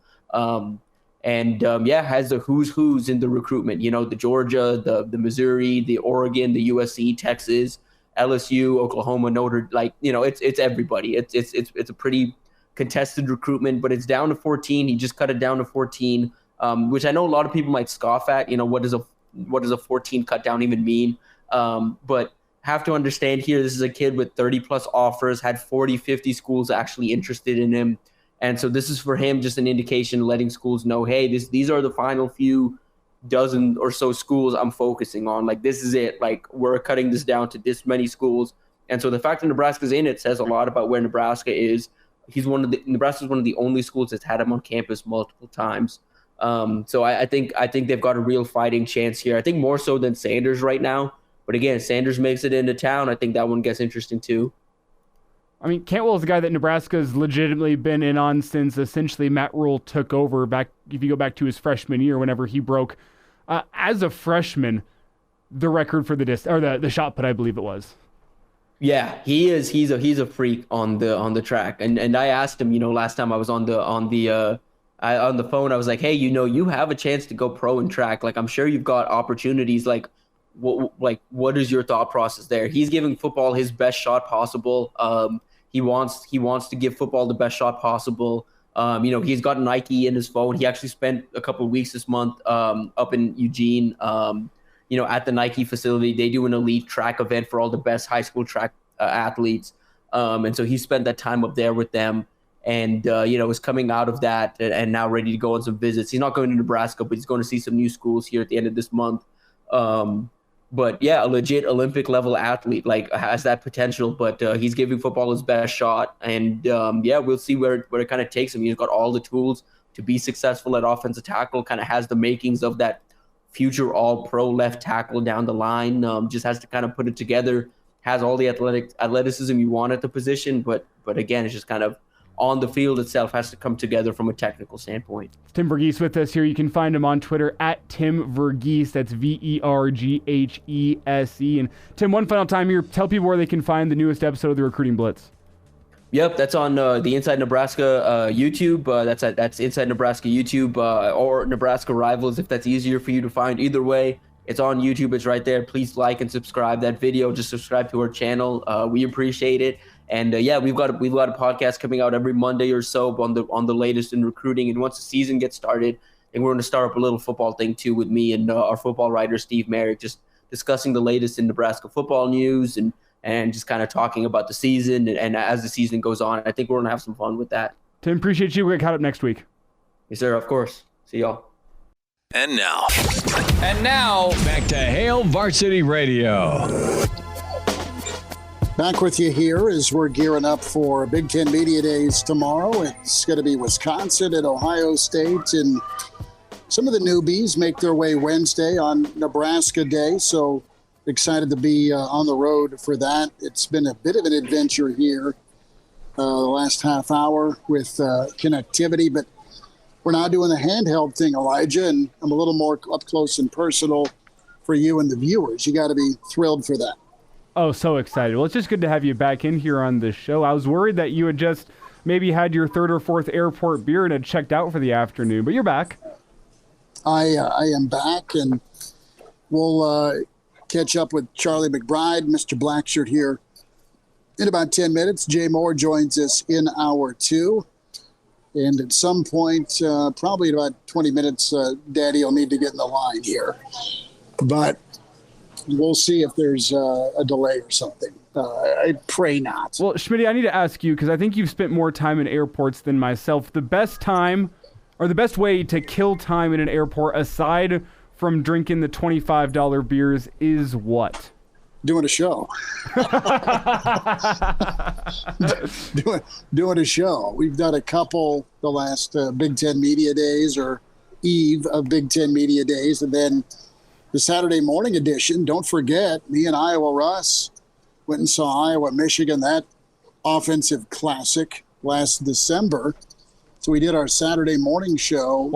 Has the who's in the recruitment. You know, the Georgia, the Missouri, the Oregon, the USC, Texas, LSU, Oklahoma, Notre, it's everybody. It's a pretty contested recruitment, but it's down to 14. He just cut it down to 14, which I know a lot of people might scoff at. You know, what does a 14 cut down even mean? But have to understand here, this is a kid with 30 plus offers, had 40, 50 schools actually interested in him. And so this is for him just an indication, letting schools know, hey, these are the final few dozen or so schools I'm focusing on. Like, this is it. Like, we're cutting this down to this many schools. And so the fact that Nebraska's in it says a lot about where Nebraska is. Nebraska's one of the only schools that's had him on campus multiple times. So I think they've got a real fighting chance here. I think more so than Sanders right now. But again, Sanders makes it into town. I think that one gets interesting too. I mean, Cantwell is a guy that Nebraska's legitimately been in on since essentially Matt Rule took over back. If you go back to his freshman year, whenever he broke as a freshman the record for the shot put, I believe it was. Yeah, he is. He's a freak on the track. And I asked him, last time I was on the phone, I was like, hey, you have a chance to go pro in track. Like, I'm sure you've got opportunities. Like, what is your thought process there? He's giving football his best shot possible. He wants to give football the best shot possible. He's got Nike in his phone. He actually spent a couple of weeks this month up in Eugene, at the Nike facility. They do an elite track event for all the best high school track athletes. And so he spent that time up there with them and, is coming out of that and now ready to go on some visits. He's not going to Nebraska, but he's going to see some new schools here at the end of this month. But yeah, a legit Olympic level athlete, like, has that potential, but he's giving football his best shot. And we'll see where it kind of takes him. He's got all the tools to be successful at offensive tackle, kind of has the makings of that future all pro left tackle down the line. Just has to kind of put it together, has all the athleticism you want at the position. But again, it's just kind of on the field itself has to come together from a technical standpoint. Tim Verghese with us here. You can find him on Twitter at Tim Verghese. That's Verghese. And Tim, one final time here, tell people where they can find the newest episode of the Recruiting Blitz. Yep, that's on the Inside Nebraska YouTube. That's Inside Nebraska YouTube or Nebraska Rivals if that's easier for you to find. Either way, it's on YouTube. It's right there. Please like and subscribe that video. Just subscribe to our channel. We appreciate it. And we've got a podcast coming out every Monday or so on the latest in recruiting. And once the season gets started, I think we're going to start up a little football thing too with me and our football writer Steve Merrick, just discussing the latest in Nebraska football news and just kind of talking about the season. And as the season goes on, I think we're going to have some fun with that. Tim, appreciate you. We'll get caught up next week. Yes, sir. Of course. See y'all. And now, back to Hail Varsity Radio. Back with you here as we're gearing up for Big Ten Media Days tomorrow. It's going to be Wisconsin and Ohio State, and some of the newbies make their way Wednesday on Nebraska Day. So excited to be on the road for that. It's been a bit of an adventure here the last half hour with connectivity, but we're now doing the handheld thing, Elijah, and I'm a little more up close and personal for you and the viewers. You got to be thrilled for that. Oh, so excited. Well, it's just good to have you back in here on the show. I was worried that you had just maybe had your third or fourth airport beer and had checked out for the afternoon, but you're back. I am back, and we'll catch up with Charlie McBride, Mr. Blackshirt here in about 10 minutes, Jay Moore joins us in hour 2. And at some point, probably in about 20 minutes, Daddy will need to get in the line here. But we'll see if there's a delay or something. I pray not. Well, Schmidt, I need to ask you, because I think you've spent more time in airports than myself. The best time or the best way to kill time in an airport, aside from drinking the $25 beers, is what? Doing a show. doing a show. We've done a couple the last Big Ten Media Days or eve of Big Ten Media Days. And then the Saturday morning edition, don't forget, me and Iowa Russ went and saw Iowa, Michigan, that offensive classic last December. So we did our Saturday morning show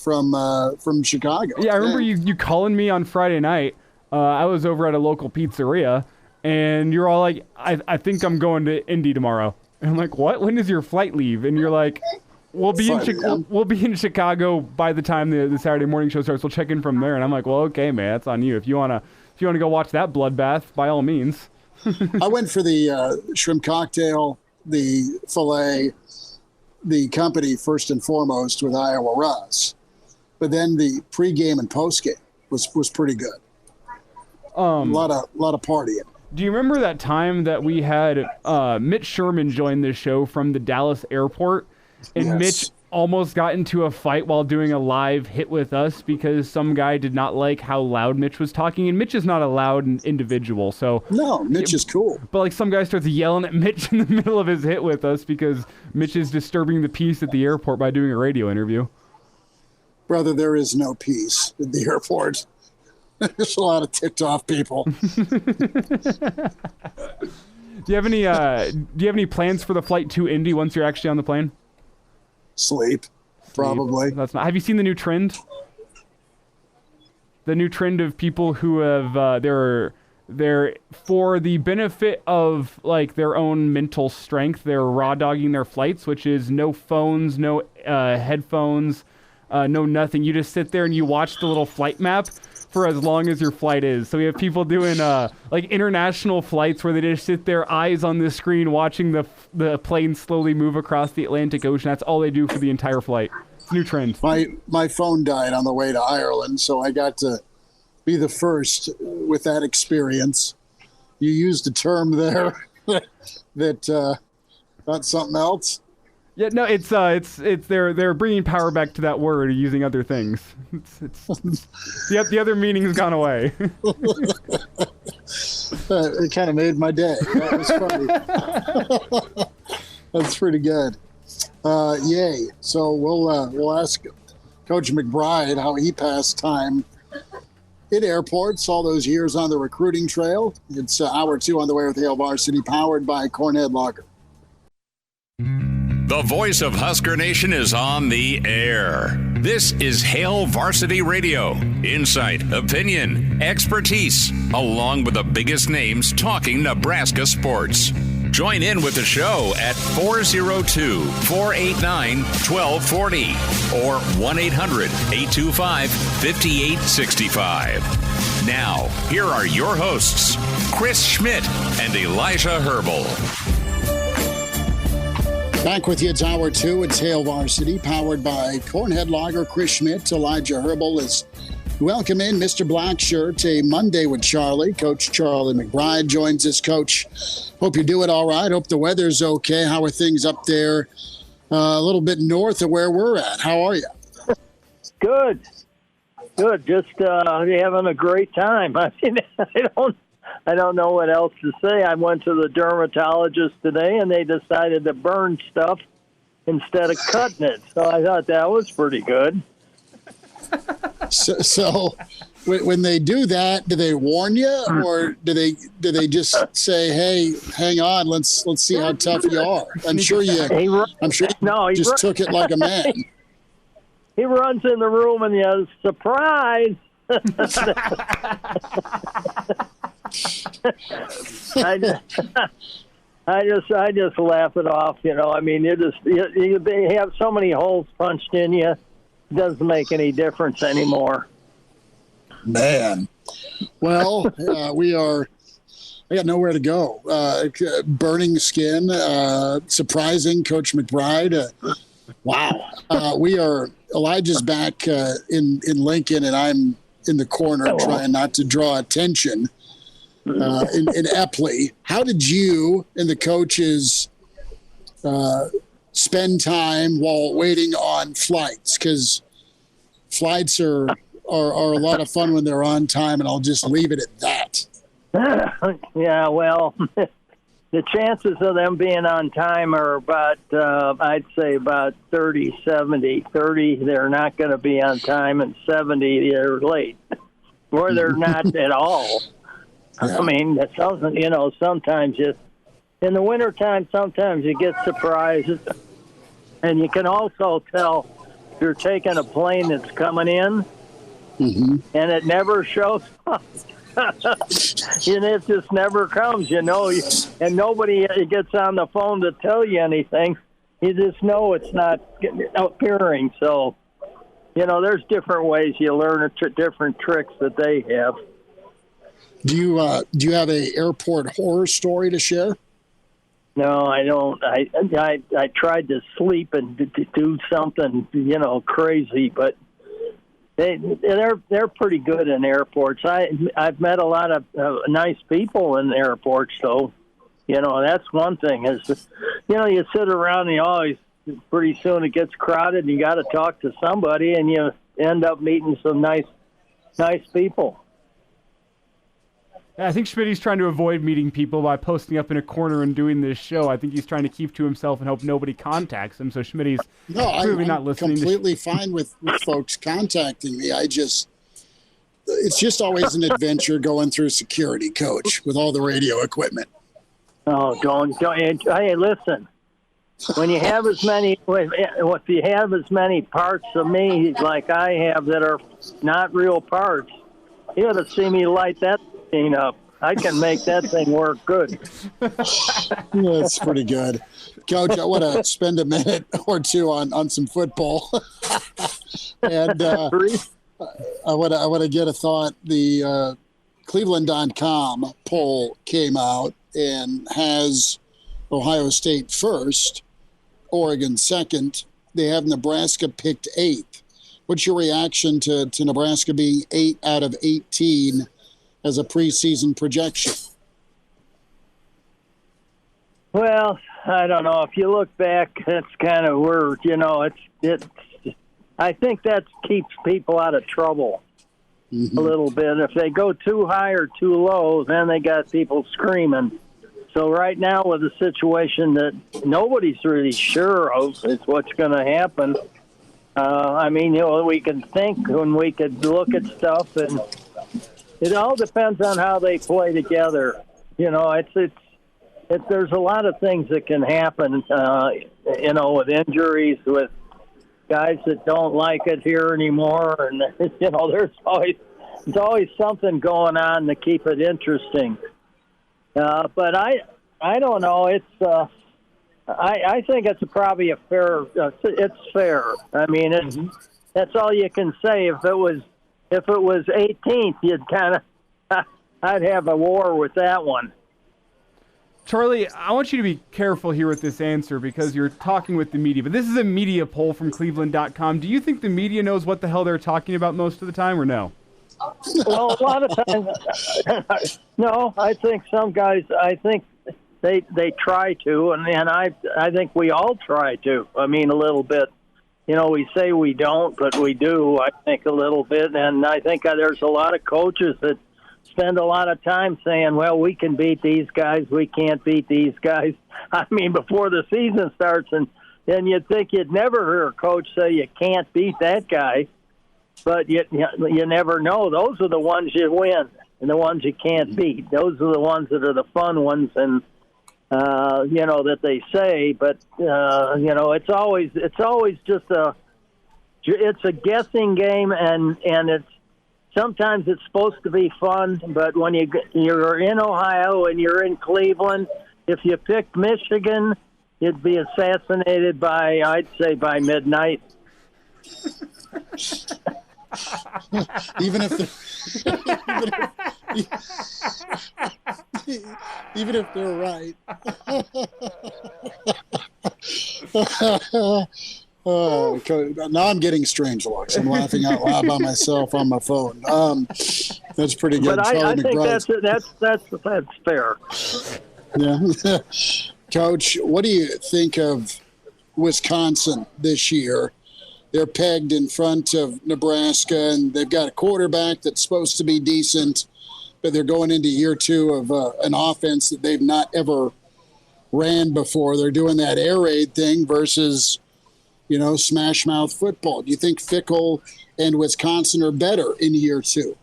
from Chicago. Yeah, I remember you calling me on Friday night. I was over at a local pizzeria, and you're all like, I think I'm going to Indy tomorrow. And I'm like, what? When does your flight leave? And you're like, we'll be in Chicago by the time the Saturday morning show starts. We'll check in from there. And I'm like, well, okay, man, that's on you. If you wanna go watch that bloodbath, by all means. I went for the shrimp cocktail, the filet, the company first and foremost with Iowa Russ, but then the pregame and postgame was pretty good. A lot of partying. Do you remember that time that we had Mitch Sherman join the show from the Dallas airport, and Yes. Mitch almost got into a fight while doing a live hit with us because some guy did not like how loud Mitch was talking, and Mitch is not a loud individual, so No, Mitch is cool. but like some guy starts yelling at Mitch in the middle of his hit with us because Mitch is disturbing the peace at the airport by doing a radio interview. Brother, there is no peace at the airport. There's a lot of ticked off people. Do you have any plans for the flight to Indy once you're actually on the plane? Sleep, probably. That's not. Have you seen the new trend? The new trend of people who have they're for the benefit of like their own mental strength, they're raw dogging their flights, which is no phones, no headphones, no nothing. You just sit there and you watch the little flight map for as long as your flight is. So we have people doing like international flights where they just sit there, eyes on the screen, watching the plane slowly move across the Atlantic Ocean. That's all they do for the entire flight. It's a new trend. My phone died on the way to Ireland, so I got to be the first with that experience. You used a term there that about something else. Yeah, no, it's they're bringing power back to that word using other things. The other meaning's gone away. It kind of made my day. That was funny. That's pretty good. Yay! So we'll ask Coach McBride how he passed time in airports all those years on the recruiting trail. It's hour 2 on the way with Hail Varsity, powered by Cornhead Lager. The voice of Husker Nation is on the air. This is Hail Varsity Radio. Insight, opinion, expertise, along with the biggest names talking Nebraska sports. Join in with the show at 402-489-1240 or 1-800-825-5865. Now, here are your hosts, Chris Schmidt and Elijah Herbel. Back with you, it's hour 2. It's Hail Varsity, powered by Cornhead Lager. Chris Schmidt, Elijah Herbel is welcome in Mr. Blackshirt, a Monday with Charlie. Coach Charlie McBride joins us. Coach, hope you're doing all right. Hope the weather's okay. How are things up there a little bit north of where we're at? How are you? Good. Just having a great time. I mean, I don't know what else to say. I went to the dermatologist today, and they decided to burn stuff instead of cutting it. So I thought that was pretty good. So when they do that, do they warn you, or do they just say, "Hey, hang on, let's see how tough you are"? I'm sure you just took it like a man. He runs in the room and yells, "Surprise!" I just laugh it off, you know. I mean, they have so many holes punched in you, it doesn't make any difference anymore. Man, well, we are I got nowhere to go. Burning skin, surprising Coach McBride. Wow. Elijah's back in Lincoln, and I'm in the corner trying not to draw attention in Epley. How did you and the coaches spend time while waiting on flights? Because flights are a lot of fun when they're on time, and I'll just leave it at that. Yeah, well, the chances of them being on time are about, I'd say about 30-70. 30, they're not going to be on time, and 70, they're late. Or they're not at all. Yeah. I mean, sometimes in the wintertime, sometimes you get surprises. And you can also tell you're taking a plane that's coming in, and it never shows up. And it just never comes, and nobody gets on the phone to tell you anything. You just know it's not appearing. So, there's different ways you learn different tricks that they have. Do you have a airport horror story to share? No, I don't. I tried to sleep and do something, crazy, but they're pretty good in airports. I've met a lot of nice people in airports, though. That's one thing. Is you sit around and you always pretty soon it gets crowded and you got to talk to somebody and you end up meeting some nice people. I think Schmidt's trying to avoid meeting people by posting up in a corner and doing this show. I think he's trying to keep to himself and hope nobody contacts him. So Schmidt's clearly not listening. I'm completely fine with folks contacting me. It's just always an adventure going through security, Coach, with all the radio equipment. Oh, don't. Hey, listen. When you have if you have as many parts of me like I have that are not real parts, you ought to see me light that thing up. I can make that thing work good. That's pretty good. Coach, I want to spend a minute or two on some football. And I want to get a thought. The Cleveland.com poll came out and has Ohio State first, Oregon second. They have Nebraska picked 8th. What's your reaction to Nebraska being 8 out of 18 as a preseason projection? Well, I don't know. If you look back, that's kind of where, I think that keeps people out of trouble a little bit. If they go too high or too low, then they got people screaming. So right now with a situation that nobody's really sure of is what's going to happen. We can think and we could look at stuff, and it all depends on how they play together. There's a lot of things that can happen, with injuries, with guys that don't like it here anymore. And, there's always something going on to keep it interesting. But I don't know. It's I think it's probably a fair. It's fair. I mean, that's all you can say. If it was 18th, you'd kind of I'd have a war with that one. Charlie, I want you to be careful here with this answer because you're talking with the media. But this is a media poll from Cleveland.com. Do you think the media knows what the hell they're talking about most of the time, or no? Well, a lot of times, no. I think some guys. I think they try to, and I think we all try to. I mean, a little bit. We say we don't, but we do. I think a little bit, and I think there's a lot of coaches that spend a lot of time saying, "Well, we can beat these guys. We can't beat these guys." I mean, before the season starts, and then you'd think you'd never hear a coach say you can't beat that guy. But you never know. Those are the ones you win, and the ones you can't beat. Those are the ones that are the fun ones, and that they say. But it's always just a guessing game, and sometimes it's supposed to be fun. But when you're in Ohio and you're in Cleveland, if you picked Michigan, you'd be assassinated by midnight. even if they're right. Now I'm getting strange looks. I'm laughing out loud by myself on my phone. That's pretty good. But I think that's fair. Yeah. Coach, what do you think of Wisconsin this year? They're pegged in front of Nebraska, and they've got a quarterback that's supposed to be decent, but they're going into year two of an offense that they've not ever ran before. They're doing that air raid thing versus, smash mouth football. Do you think Fickell and Wisconsin are better in year two?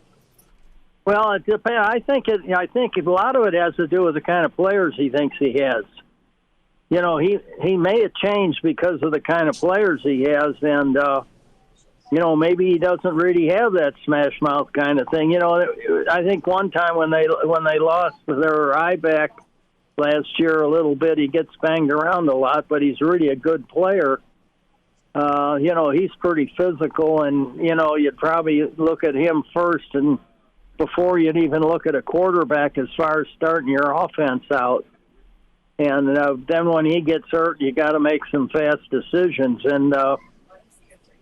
Well, it depends. I think a lot of it has to do with the kind of players he thinks he has. He may have changed because of the kind of players he has, and maybe he doesn't really have that smash mouth kind of thing. I think one time when they lost their eye back last year a little bit, he gets banged around a lot, but he's really a good player. He's pretty physical, and you'd probably look at him first, and before you'd even look at a quarterback as far as starting your offense out. And then when he gets hurt, you got to make some fast decisions. And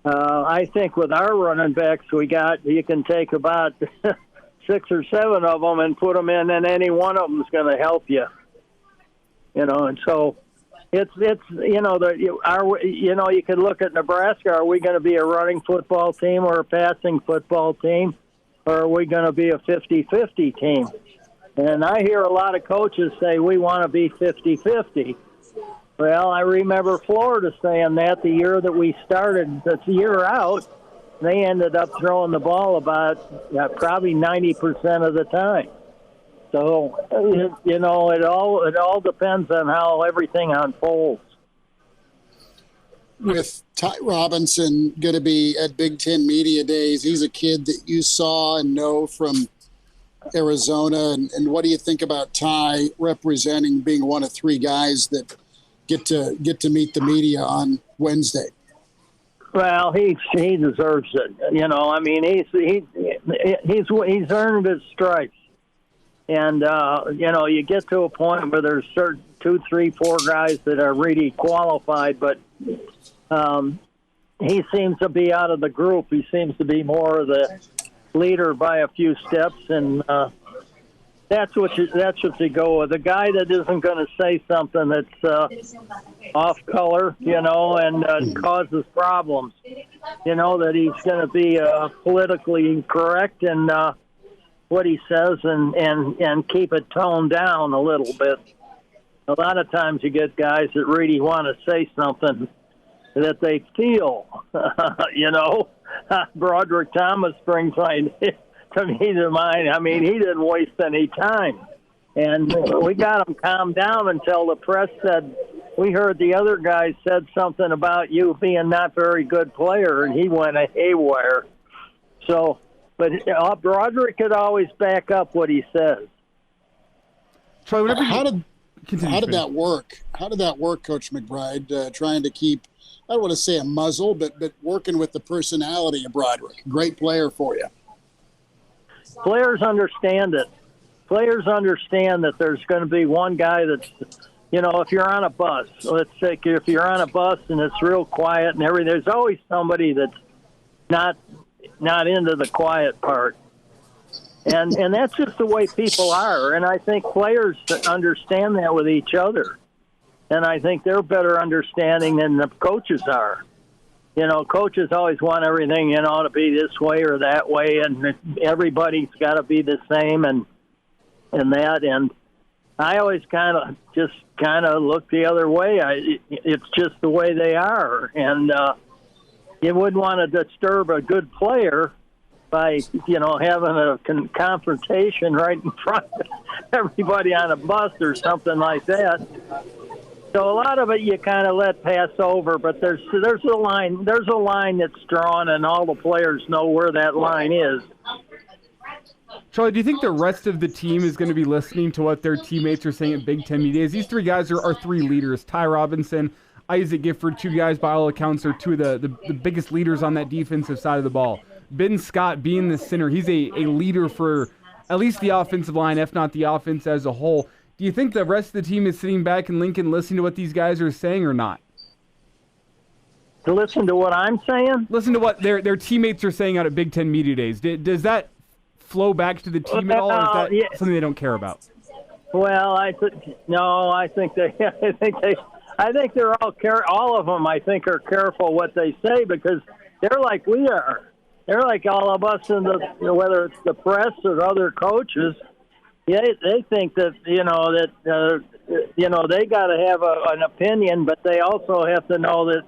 I think with our running backs you can take about 6 or 7 of them and put them in, and any one of them is going to help you. And so it's you could look at Nebraska. Are we going to be a running football team or a passing football team, or are we going to be a 50-50 team? And I hear a lot of coaches say we want to be 50-50. Well, I remember Florida saying that the year that we started, the year out, they ended up throwing the ball about probably 90% of the time. So, it all depends on how everything unfolds. With Ty Robinson going to be at Big Ten Media Days, he's a kid that you saw and know from Arizona, and what do you think about Ty representing being one of 3 guys that get to meet the media on Wednesday? Well, he deserves it. He's earned his stripes, and you get to a point where there's certain 2, 3, 4 guys that are really qualified, but he seems to be out of the group. He seems to be more of the leader by a few steps, and that's what you go with. A guy that isn't going to say something that's off color, and causes problems. That he's going to be politically correct in what he says, and keep it toned down a little bit. A lot of times you get guys that really want to say something that they feel, Broderick Thomas brings to me to mind. I mean, he didn't waste any time. And we got him calmed down until the press said, we heard the other guy said something about you being not very good player, and he went haywire. So, but Broderick could always back up what he says. So how did that work? How did that work, Coach McBride, trying to keep, I don't want to say a muzzle, but working with the personality of Broderick? Great player for you. Players understand it. Players understand that there's going to be one guy that's, if you're on a bus, let's say if you're on a bus and it's real quiet and everything, there's always somebody that's not into the quiet part. And that's just the way people are. And I think players understand that with each other. And I think they're better understanding than the coaches are. Coaches always want everything, to be this way or that way, and everybody's got to be the same and that. And I always kind of look the other way. It's just the way they are. And you wouldn't want to disturb a good player by, having a confrontation right in front of everybody on a bus or something like that. So a lot of it you kind of let pass over, but there's a line that's drawn, and all the players know where that line is. Charlie, do you think the rest of the team is going to be listening to what their teammates are saying at Big Ten Media Days? These 3 guys are 3 leaders. Ty Robinson, Isaac Gifford, 2 guys by all accounts are 2 of the biggest leaders on that defensive side of the ball. Ben Scott being the center, he's a leader for at least the offensive line, if not the offense as a whole. Do you think the rest of the team is sitting back in Lincoln listening to what these guys are saying or not? To listen to what I'm saying? Listen to what their teammates are saying out at Big Ten Media Days. Does that flow back to the team at all, or is that something they don't care about? Well, I think they're all of them, I think, are careful what they say, because they're like we are. They're like all of us whether it's the press or other coaches. They think that they got to have an opinion, but they also have to know that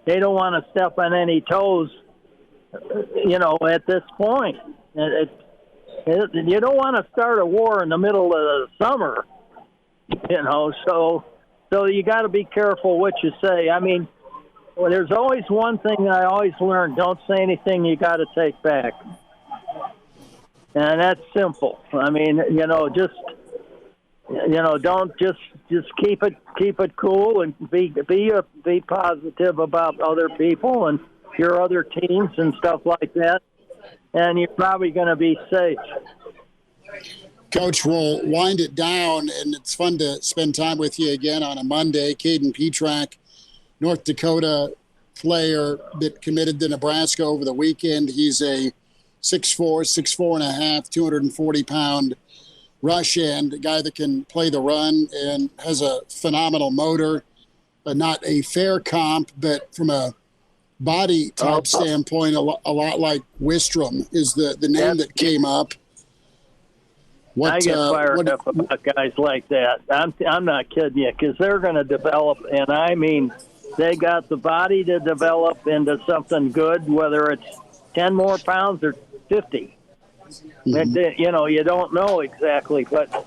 they don't want to step on any toes. At this point, you don't want to start a war in the middle of the summer. So you got to be careful what you say. I mean, there's always one thing I always learn: don't say anything you got to take back. And that's simple. I mean, don't just keep it cool and be positive about other people and your other teams and stuff like that, and you're probably going to be safe. Coach, we'll wind it down, and it's fun to spend time with you again on a Monday. Kade Pietrzak, North Dakota player that committed to Nebraska over the weekend. He's a 6'4", 6'4.5", 240-pound rush end, a guy that can play the run and has a phenomenal motor. Not a fair comp, but from a body type standpoint, a lot like Wistrom is the name that came up. I get fired up about guys like that. I'm not kidding you, because they're going to develop, and I mean, they got the body to develop into something good, whether it's 10 more pounds or 50. Mm-hmm. You don't know exactly, but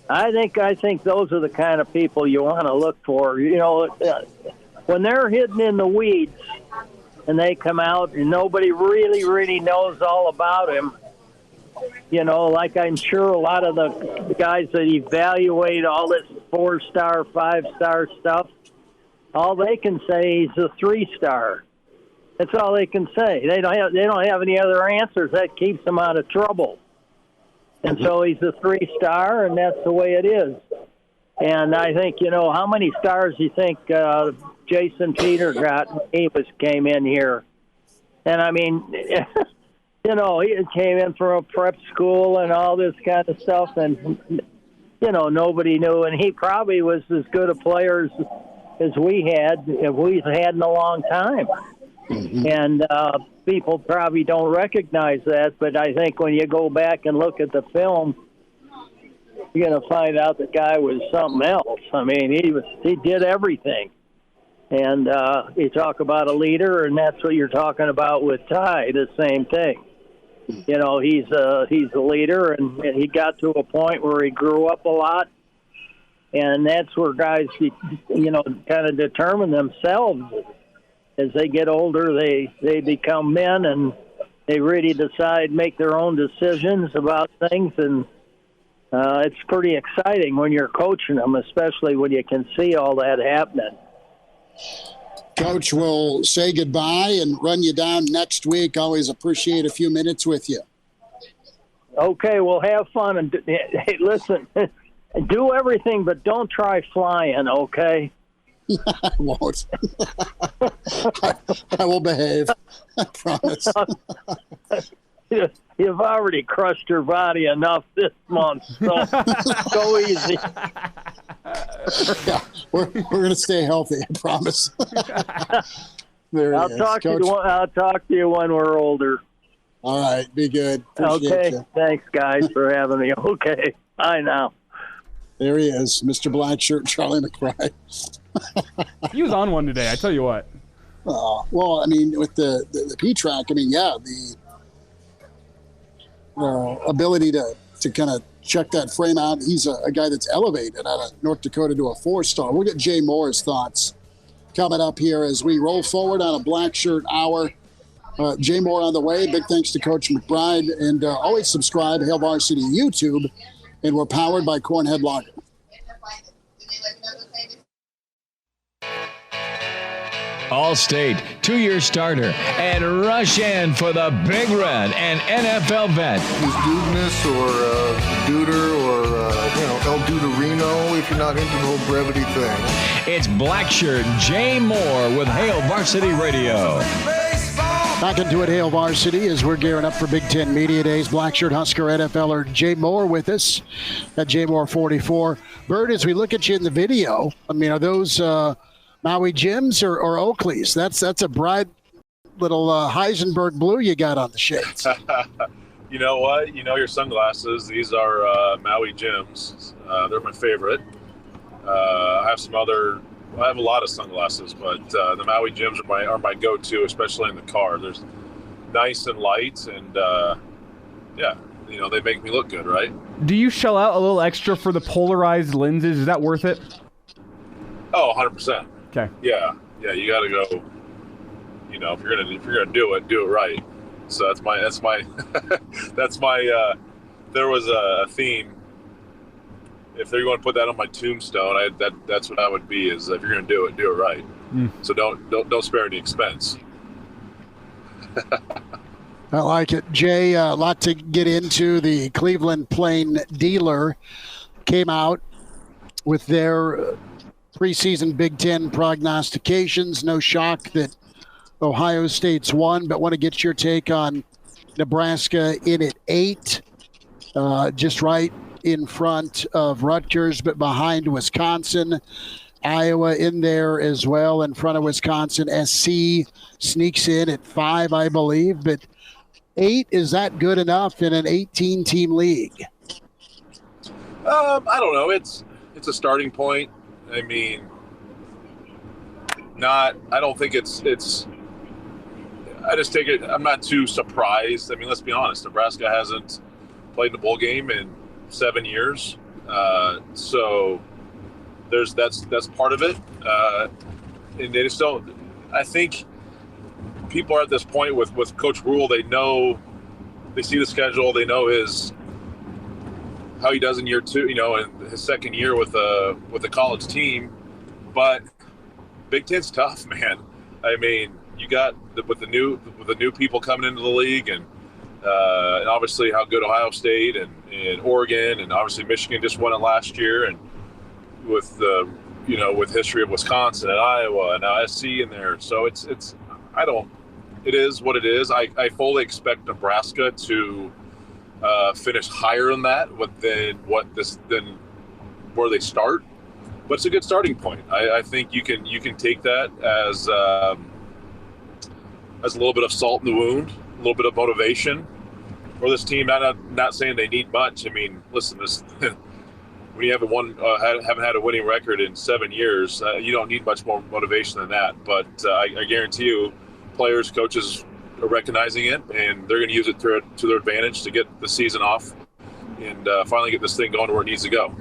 I think those are the kind of people you want to look for. When they're hidden in the weeds and they come out and nobody really, really knows all about him, like I'm sure a lot of the guys that evaluate all this 4-star, 5-star stuff, all they can say he's a 3-star. That's all they can say. They don't have any other answers. That keeps them out of trouble. And so he's a 3-star, and that's the way it is. And I think, how many stars do you think Jason Peter got when he came in here? And I mean, he came in from a prep school and all this kind of stuff, and nobody knew. And he probably was as good a player as we've had in a long time. Mm-hmm. And people probably don't recognize that, but I think when you go back and look at the film, you're going to find out the guy was something else. I mean, he did everything. And you talk about a leader, and that's what you're talking about with Ty, the same thing. He's a leader, and he got to a point where he grew up a lot. And that's where guys, kind of determine themselves. As they get older, they become men, and they really make their own decisions about things. And it's pretty exciting when you're coaching them, especially when you can see all that happening. Coach, we'll say goodbye and run you down next week. Always appreciate a few minutes with you. Okay, well, have fun. And hey, listen, do everything, but don't try flying, okay? I won't. I will behave. I promise. You've already crushed your body enough this month, so go easy. Yeah, we're going to stay healthy, I promise. I'll talk to you when we're older. All right, be good. Appreciate you. Thanks, guys, for having me. Okay, bye now. There he is, Mr. Blackshirt, Charlie McBride. He was on one today, I tell you what. Well, I mean, with the Pietrzak, I mean, yeah, the ability to kind of check that frame out. He's a guy that's elevated out of North Dakota to a 4-star. We'll get Jay Moore's thoughts coming up here as we roll forward on a Blackshirt Hour. Jay Moore on the way. Big thanks to Coach McBride. And always subscribe, Hail Varsity YouTube. And we're powered by Cornhead Lager. All-State, 2-year starter, and rush in for the Big Red and NFL vet. He's Dudeness or Duder or, don't do the Reno if you're not into the whole brevity thing. It's Blackshirt Jay Moore with Hail Varsity Radio. Back into it, Hail Varsity, as we're gearing up for Big Ten Media Days. Blackshirt Husker NFLer Jay Moore with us at Jay Moore 44. Bird, as we look at you in the video, I mean, are those Maui Jims or Oakleys? That's a bright little Heisenberg blue you got on the shades. You know what? You know your sunglasses. These are Maui Jims. They're my favorite. I have a lot of sunglasses, but the Maui Jims are my go-to, especially in the car. They're nice and light, and they make me look good, right? Do you shell out a little extra for the polarized lenses? Is that worth it? Oh, 100%. Okay. Yeah, you got to go. You know, if you're gonna do it right. So that's my there was a theme. If they're going to put that on my tombstone, that's what I would be. Is if you're going to do it right. So don't spare any expense. I like it, Jay. A lot to get into. The Cleveland Plain Dealer came out with their preseason Big Ten prognostications. No shock that Ohio State's won, but want to get your take on Nebraska in at 8, just right in front of Rutgers, but behind Wisconsin. Iowa in there as well, in front of Wisconsin. SC sneaks in at 5, I believe, but 8, is that good enough in an 18-team league? I don't know. It's a starting point. I mean, I don't think it's. I just take it. I'm not too surprised. I mean, let's be honest. Nebraska hasn't played in a bowl game in 7 years, so that's part of it. And they just don't. I think people are at this point with Coach Rule. They know, they see the schedule. They know how he does in year 2. You know, in his second year with a college team, but Big Ten's tough, man. I mean, you got with the new people coming into the league, and obviously how good Ohio State and Oregon, and obviously Michigan just won it last year, and with with history of Wisconsin and Iowa and now SC in there. So it is what it is. I fully expect Nebraska to finish higher than that than where they start, but it's a good starting point. I think you can take that as a little bit of salt in the wound, a little bit of motivation for this team. Not saying they need much. I mean, listen, when you haven't had a winning record in 7 years, you don't need much more motivation than that. But I guarantee you, players, coaches are recognizing it, and they're going to use it to their advantage to get the season off and finally get this thing going to where it needs to go.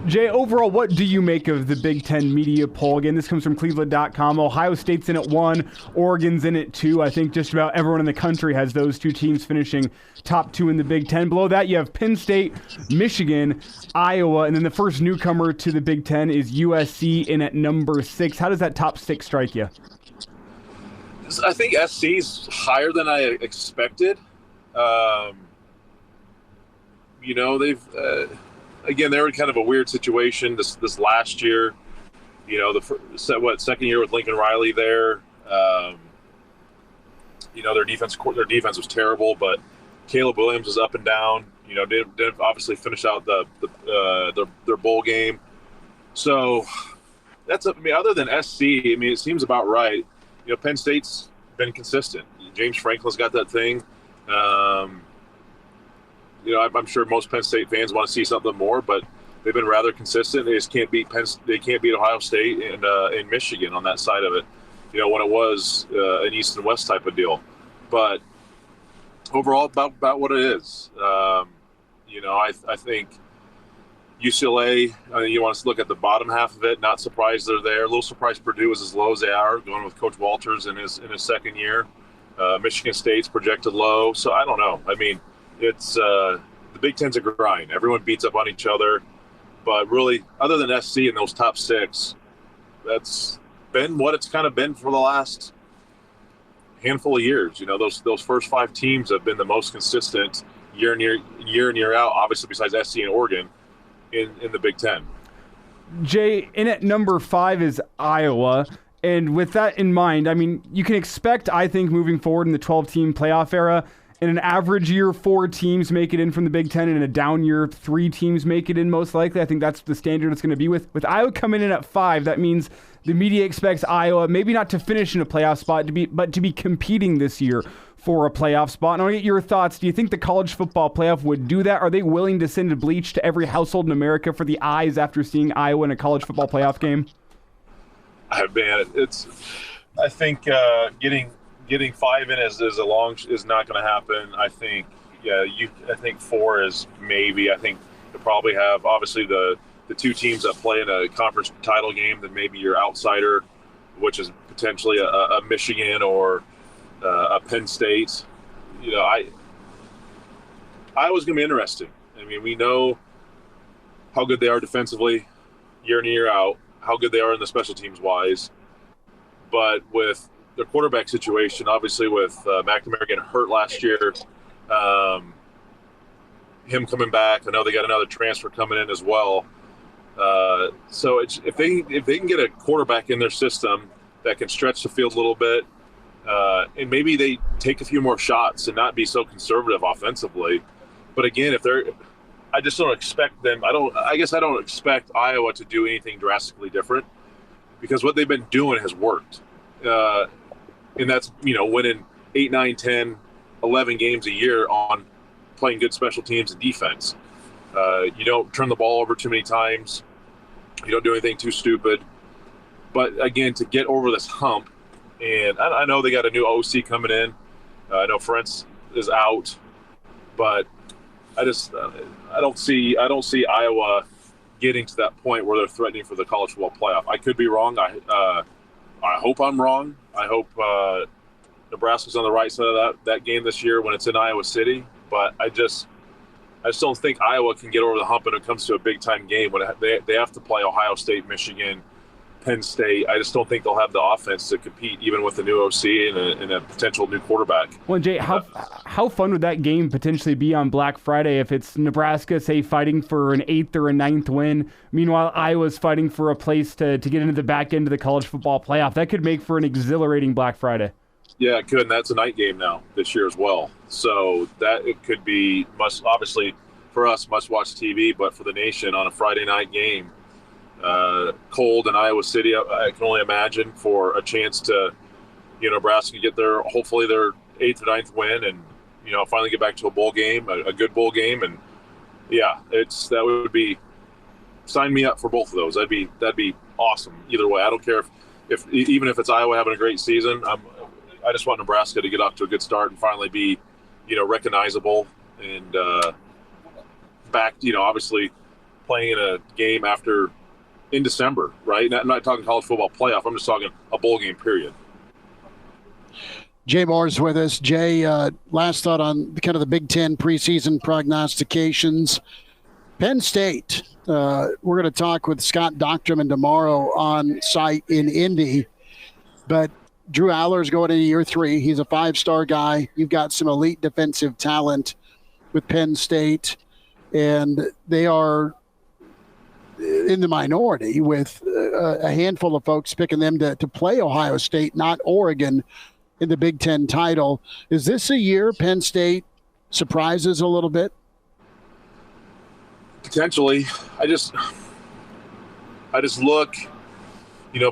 Jay, overall, what do you make of the Big Ten media poll? Again, this comes from Cleveland.com. Ohio State's in at 1, Oregon's in at 2. I think just about everyone in the country has those two teams finishing top 2 in the Big Ten. Below that, you have Penn State, Michigan, Iowa, and then the first newcomer to the Big Ten is USC in at number 6. How does that top 6 strike you? I think SC's higher than I expected. They've... Again, they were in kind of a weird situation this last year. You know, second year with Lincoln Riley there. Their defense was terrible, but Caleb Williams is up and down. You know, didn't obviously finish out their bowl game. So other than SC, it seems about right. You know, Penn State's been consistent. James Franklin's got that thing. I'm sure most Penn State fans want to see something more, but they've been rather consistent. They just can't beat Ohio State and Michigan on that side of it. You know, when it was an East and West type of deal. But overall, about what it is. I think UCLA. You want to look at the bottom half of it. Not surprised they're there. A little surprised Purdue is as low as they are, going with Coach Walters in his second year. Michigan State's projected low. So I don't know. I mean, it's the Big Ten's a grind. Everyone beats up on each other, but really, other than SC and those top 6, that's been what it's kind of been for the last handful of years. You know, those first 5 teams have been the most consistent year in year out. Obviously, besides SC and Oregon, in the Big Ten. Jay, in at number 5 is Iowa. And with that in mind, I mean, you can expect, I think, moving forward in the 12-team playoff era, in an average year, 4 teams make it in from the Big Ten. In a down year, 3 teams make it in most likely. I think that's the standard it's going to be with. With Iowa coming in at 5, that means the media expects Iowa maybe not to finish in a playoff spot, but to be competing this year for a playoff spot. And I want to get your thoughts. Do you think the college football playoff would do that? Are they willing to send a bleach to every household in America for the eyes after seeing Iowa in a college football playoff game? I think getting 5 in is not going to happen. I think 4 is maybe. I think you probably have obviously the 2 teams that play in a conference title game, then maybe your outsider, which is potentially a Michigan or a Penn State. Iowa's going to be interesting. I mean, we know how good they are defensively year in and year out, how good they are in the special teams wise, but with their quarterback situation, obviously with McNamara getting hurt last year, him coming back, I know they got another transfer coming in as well. So if they can get a quarterback in their system that can stretch the field a little bit, and maybe they take a few more shots and not be so conservative offensively. But again, I just don't expect them. I guess I don't expect Iowa to do anything drastically different, because what they've been doing has worked. And that's, winning 8, 9, 10, 11 games a year on playing good special teams and defense. You don't turn the ball over too many times. You don't do anything too stupid. But again, to get over this hump, and I know they got a new OC coming in. I know Ferentz is out, but I don't see Iowa getting to that point where they're threatening for the college football playoff. I could be wrong. I hope I'm wrong. I hope Nebraska's on the right side of that game this year when it's in Iowa City. But I just don't think Iowa can get over the hump when it comes to a big-time game when they have to play Ohio State, Michigan, Penn State. I just don't think they'll have the offense to compete even with the new OC and a potential new quarterback. Well, Jay, how fun would that game potentially be on Black Friday if it's Nebraska, say, fighting for an 8th or a 9th win? Meanwhile, Iowa's fighting for a place to get into the back end of the college football playoff. That could make for an exhilarating Black Friday. Yeah, it could, and that's a night game now this year as well. So that it could be obviously for us must-watch TV, but for the nation on a Friday night game, cold in Iowa City, I can only imagine, for a chance to, Nebraska get hopefully their 8th or 9th win, and finally get back to a bowl game, a good bowl game, and yeah, that would be, sign me up for both of those. That'd be awesome either way. I don't care if even if it's Iowa having a great season. I just want Nebraska to get off to a good start and finally be, recognizable and back, obviously playing in a game in December, right? I'm not talking college football playoff. I'm just talking a bowl game, period. Jay Moore's with us. Jay, last thought on kind of the Big Ten preseason prognostications. Penn State, we're going to talk with Scott Dochterman tomorrow on site in Indy, but Drew Aller's going into year 3. He's a 5-star guy. You've got some elite defensive talent with Penn State, and they are in the minority with a handful of folks picking them to play Ohio State, not Oregon, in the Big Ten title. Is this a year Penn State surprises a little bit? Potentially. I just look,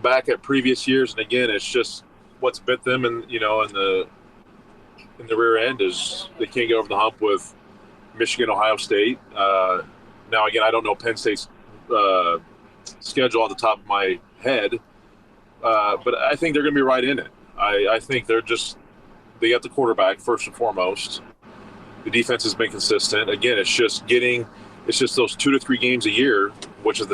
back at previous years, and again, it's just what's bit them, and in the rear end is they can't get over the hump with Michigan, Ohio State. Now, again, I don't know Penn State's schedule off the top of my head, but I think they're going to be right in it. I think they got the quarterback first and foremost. The defense has been consistent. Again, it's just those 2 to 3 games a year, which is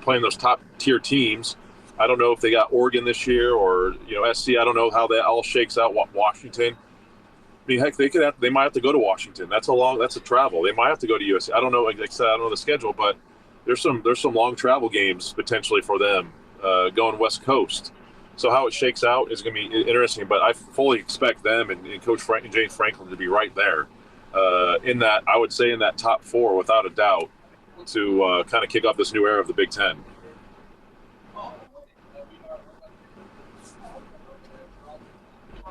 playing those top tier teams. I don't know if they got Oregon this year or SC. I don't know how that all shakes out. Washington. I mean, heck, they might have to go to Washington. That's a travel. They might have to go to USC. I don't know. Like I said, I don't know the schedule, but there's some long travel games potentially for them going West Coast. So how it shakes out is going to be interesting. But I fully expect them and Coach James Franklin to be right there in that. I would say in that top 4 without a doubt. to kind of kick off this new era of the Big Ten.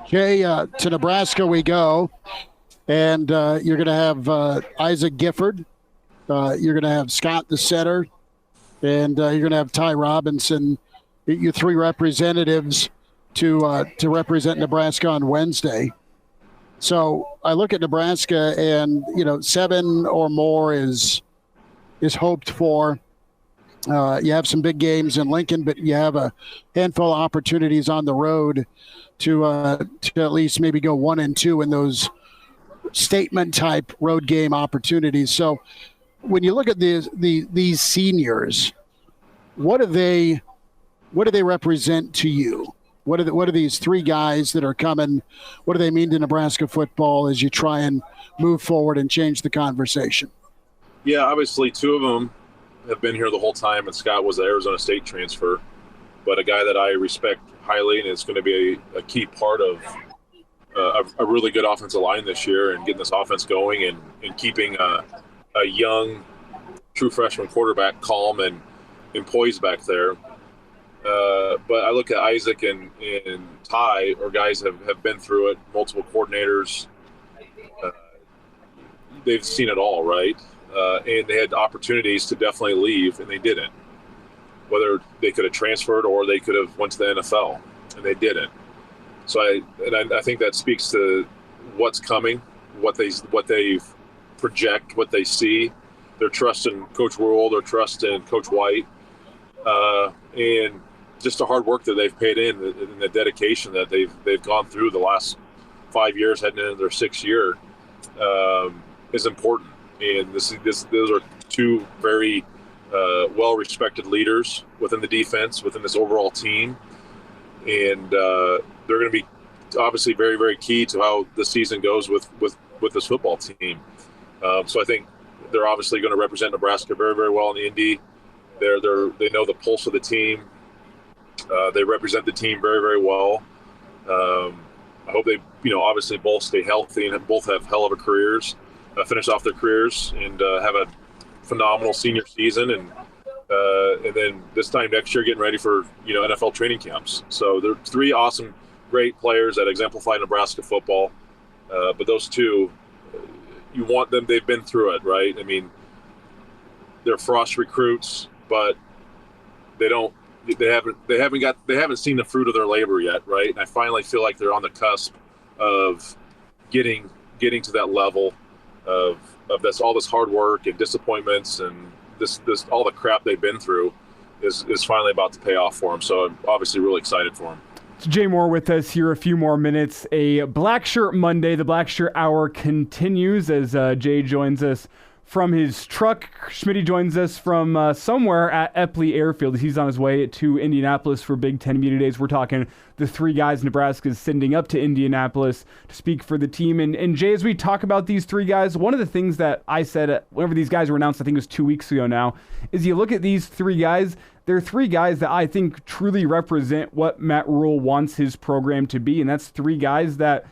Jay, to Nebraska we go, and you're going to have Isaac Gifford. You're going to have Scott the setter, and you're going to have Ty Robinson, your three representatives to represent Nebraska on Wednesday. So I look at Nebraska, and 7 or more is hoped for. You have some big games in Lincoln, but you have a handful of opportunities on the road to at least maybe go 1-2 in those statement type road game opportunities. So when you look at these seniors, what do they represent to you? What are these three guys that are coming? What do they mean to Nebraska football as you try and move forward and change the conversation? Yeah, obviously 2 of them have been here the whole time, and Scott was an Arizona State transfer, but a guy that I respect highly, and it's going to be a key part of a really good offensive line this year and getting this offense going and keeping a young, true freshman quarterback calm and poised back there. But I look at Isaac and Ty, or guys have been through it, multiple coordinators. They've seen it all, right? And they had opportunities to definitely leave, and they didn't. Whether they could have transferred or they could have went to the NFL, and they didn't. So I think that speaks to what's coming, what they project, what they see, their trust in Coach Rule, their trust in Coach White, and just the hard work that they've paid in and the dedication that they've gone through the last 5 years, heading into their 6th year, is important. And those are 2 very well-respected leaders within the defense, within this overall team. And they're going to be obviously very, very key to how the season goes with this football team. So I think they're obviously going to represent Nebraska very, very well in the Indy. They know the pulse of the team. They represent the team very, very well. I hope they, obviously both stay healthy and both have hell of a careers, finish off their careers, and have a phenomenal senior season, and then this time next year getting ready for NFL training camps. So they're 3 awesome, great players that exemplify Nebraska football. But those 2, you want them. They've been through it, right? I mean, they're frost recruits, but they haven't seen the fruit of their labor yet, right? And I finally feel like they're on the cusp of getting to that level of all this hard work and disappointments and this all the crap they've been through is finally about to pay off for them. So I'm obviously really excited for them. It's Jay Moore with us here a few more minutes. A Blackshirt Monday. The Blackshirt Hour continues as Jay joins us from his truck. Schmidt joins us from somewhere at Eppley Airfield. He's on his way to Indianapolis for Big Ten Media Days. We're talking the 3 guys Nebraska is sending up to Indianapolis to speak for the team. And Jay, as we talk about these 3 guys, one of the things that I said whenever these guys were announced, I think it was 2 weeks ago now, is you look at these 3 guys, they're 3 guys that I think truly represent what Matt Rule wants his program to be. And that's 3 guys that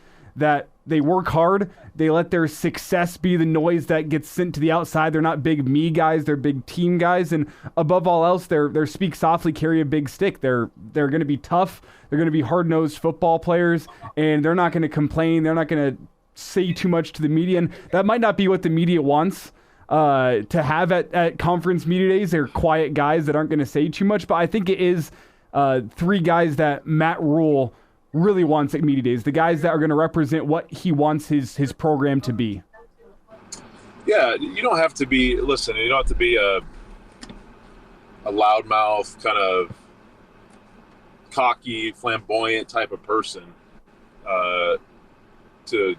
they work hard. They let their success be the noise that gets sent to the outside. They're not big me guys. They're big team guys. And above all else, they're speak softly, carry a big stick. They're going to be tough. They're going to be hard-nosed football players, and they're not going to complain. They're not going to say too much to the media. And that might not be what the media wants to have at conference media days. They're quiet guys that aren't going to say too much. But I think it is 3 guys that Matt Rule really wants at media days, the guys that are going to represent what he wants his program to be. Yeah, you don't have to be a loudmouth, kind of cocky, flamboyant type of person to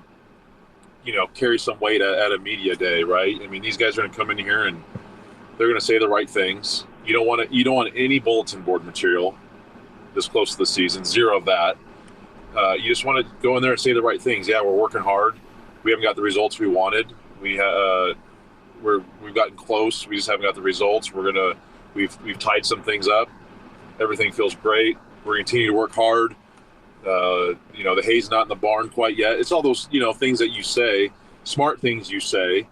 carry some weight at a media day, right? I mean, these guys are going to come in here and they're going to say the right things. You don't want any bulletin board material this close to the season, 0 of that. You just want to go in there and say the right things. Yeah, we're working hard. We haven't got the results we wanted. We've gotten close. We just haven't got the results. We've tied some things up. Everything feels great. We're going to continue to work hard. The hay's not in the barn quite yet. It's all those things that you say, smart things you say,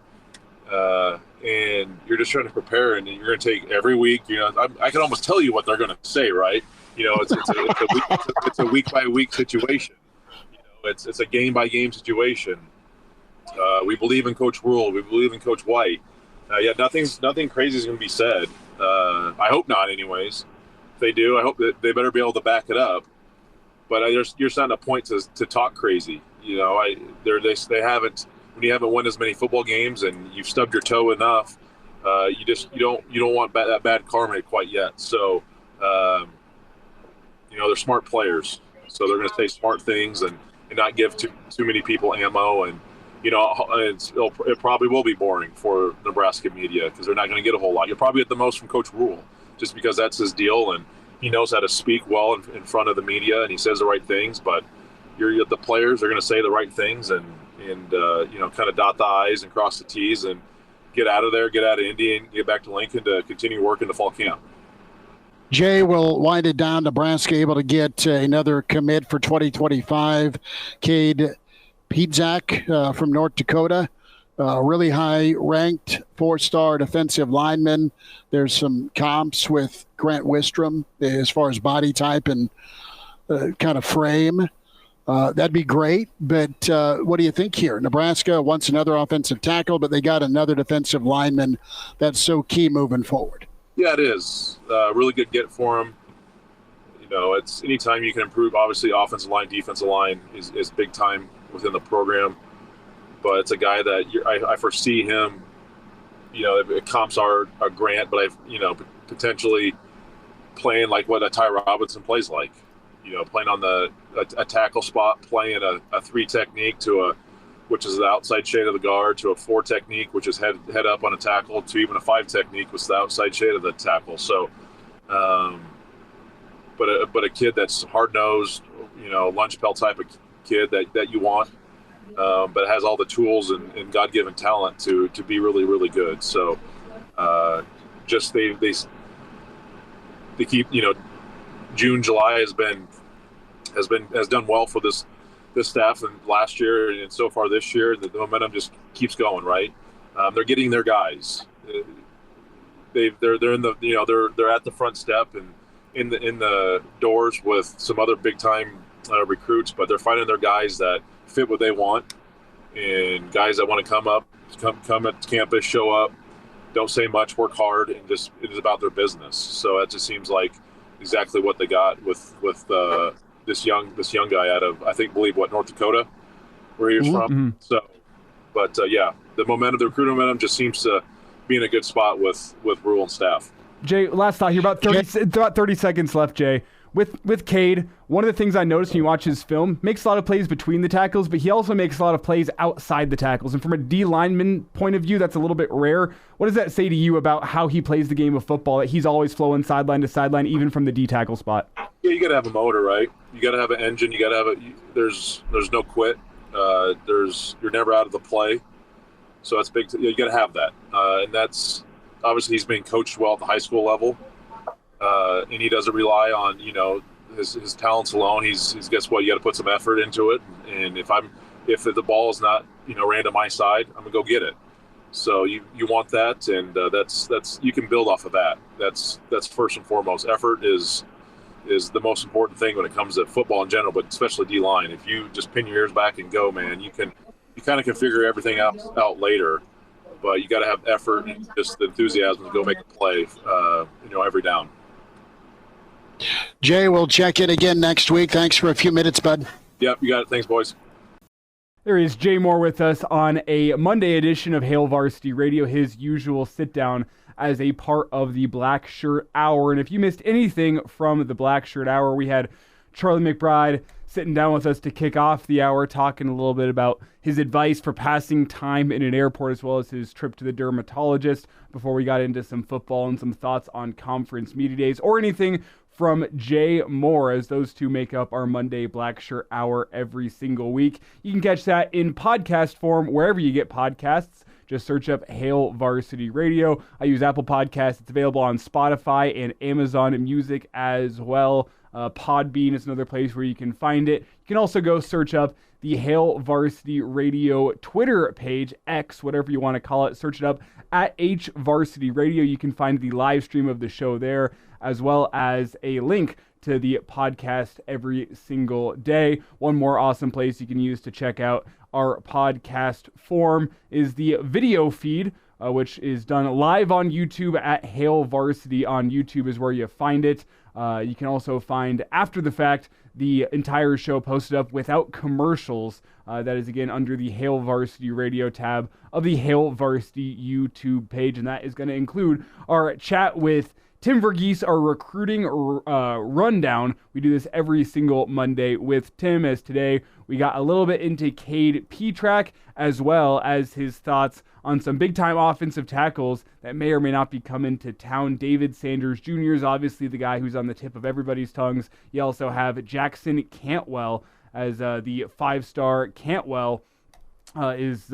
and you're just trying to prepare, and you're going to take every week. I can almost tell you what they're going to say, right? It's a week by week situation. It's a game by game situation. We believe in Coach Rule. We believe in Coach White. Nothing crazy is going to be said. I hope not, anyways. If they do, I hope that they better be able to back it up. But you're starting to point to talk crazy. They haven't. When you haven't won as many football games and you've stubbed your toe enough, you don't want that bad karma quite yet. So, they're smart players, so they're going to say smart things and not give too many people ammo. And it probably will be boring for Nebraska media because they're not going to get a whole lot. You'll probably get the most from Coach Rule, just because that's his deal and he knows how to speak well in front of the media and he says the right things. But the players are going to say the right things and kind of dot the I's and cross the T's and get out of there, get out of Indy, and get back to Lincoln to continue working the fall camp. Jay, will wind it down. Nebraska able to get another commit for 2025. Kade Pietrzak from North Dakota, really high-ranked 4-star defensive lineman. There's some comps with Grant Wistrom as far as body type and kind of frame. That'd be great, but what do you think here? Nebraska wants another offensive tackle, but they got another defensive lineman that's so key moving forward. Yeah, it is. Really good get for him. It's anytime you can improve, obviously offensive line, defensive line is big time within the program. But it's a guy that I foresee him, comps are a Grant, but potentially playing like what a Ty Robinson plays like. Playing on a tackle spot, playing a 3 technique which is the outside shade of the guard, to a 4 technique, which is head up on a tackle, to even a 5 technique, which is the outside shade of the tackle. So, but a kid that's hard nosed, lunch pail type of kid that you want, but has all the tools and God given talent to be really, really good. So, just they keep June, July has done well for this staff, and last year and so far this year, the momentum just keeps going. Right, they're getting their guys. They're in the they're at the front step and in the doors with some other big time recruits, but they're finding their guys that fit what they want and guys that want to come at campus, show up, don't say much, work hard, and just it is about their business. So that just seems like exactly what they got with this young guy out of North Dakota, where he was from. So, but the momentum, the recruiting momentum, just seems to be in a good spot with Rule and staff. Jay, last thought here, about 30 seconds left, Jay. With Kade, one of the things I noticed when you watch his film, makes a lot of plays between the tackles, but he also makes a lot of plays outside the tackles. And from a D lineman point of view, that's a little bit rare. What does that say to you about how he plays the game of football, that he's always flowing sideline to sideline, even from the D tackle spot? Yeah, you got to have a motor, right? You got to have an engine. You got to have there's no quit. You're never out of the play. So that's big. You got to have that. And that's obviously he's being coached well at the high school level. And he doesn't rely on, his talents alone. He's guess what? You got to put some effort into it. And if the ball is not, ran to my side, I'm gonna go get it. So you want that, and that's you can build off of that. That's first and foremost. Effort is the most important thing when it comes to football in general, but especially D line. If you just pin your ears back and go, man, you kind of can figure everything out later. But you got to have effort and just the enthusiasm to go make a play, every down. Jay, we'll check in again next week. Thanks for a few minutes, bud. Yep, you got it. Thanks, boys. There is Jay Moore with us on a Monday edition of Hail Varsity Radio, his usual sit-down as a part of the Blackshirt Hour. And if you missed anything from the Blackshirt Hour, we had Charlie McBride sitting down with us to kick off the hour, talking a little bit about his advice for passing time in an airport, as well as his trip to the dermatologist, before we got into some football and some thoughts on conference media days, or anything from Jay Moore, as those two make up our Monday Blackshirt Hour every single week. You can catch that in podcast form wherever you get podcasts. Just search up Hail Varsity Radio. I use Apple Podcasts. It's available on Spotify and Amazon Music as well. Podbean is another place where you can find it. You can also go search up the Hail Varsity Radio Twitter page, X, whatever you want to call it. Search it up at H Varsity Radio. You can find the live stream of the show there, as well as a link to the podcast every single day. One more awesome place you can use to check out our podcast form is the video feed, which is done live on YouTube at Hail Varsity on YouTube is where you find it. You can also find, after the fact, the entire show posted up without commercials. That is, again, under the Hail Varsity Radio tab of the Hail Varsity YouTube page, and that is going to include our chat with Tim Verghese, our recruiting rundown. We do this every single Monday with Tim, as today we got a little bit into Kade Pietrzak, as well as his thoughts on some big-time offensive tackles that may or may not be coming to town. David Sanders Jr. is obviously the guy who's on the tip of everybody's tongues. You also have Jackson Cantwell, as the five-star Cantwell is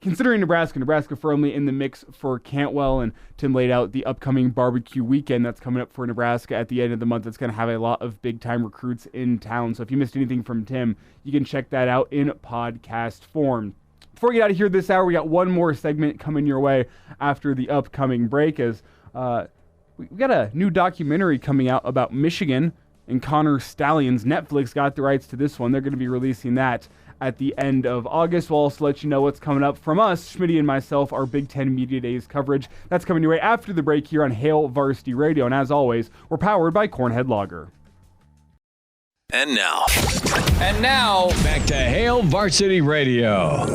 considering Nebraska firmly in the mix for Cantwell, and Tim laid out the upcoming barbecue weekend that's coming up for Nebraska at the end of the month. It's going to have a lot of big-time recruits in town. So if you missed anything from Tim, you can check that out in podcast form. Before we get out of here this hour, we got one more segment coming your way after the upcoming break, as we got a new documentary coming out about Michigan and Connor Stallions. Netflix got the rights to this one. They're going to be releasing that at the end of August. We'll also let you know what's coming up from us, Schmidt and myself, our Big Ten Media Days coverage. That's coming your way after the break here on Hail Varsity Radio. And as always, we're powered by Cornhead Lager. And now, back to Hail Varsity Radio.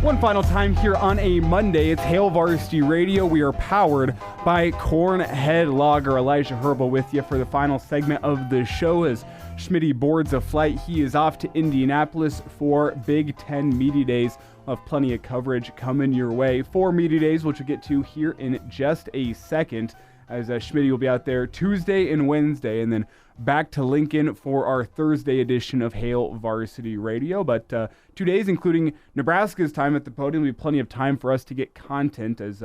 One final time here on a Monday, it's Hail Varsity Radio. We are powered by Cornhead Lager. Elijah Herbel with you for the final segment of the show as Schmitty boards a flight. He is off to Indianapolis for Big Ten Media Days. We'll have plenty of coverage coming your way for Media Days, which we'll get to here in just a second, as Schmitty will be out there Tuesday and Wednesday, and then back to Lincoln for our Thursday edition of Hail Varsity Radio. But 2 days, including Nebraska's time at the podium, will be plenty of time for us to get content, as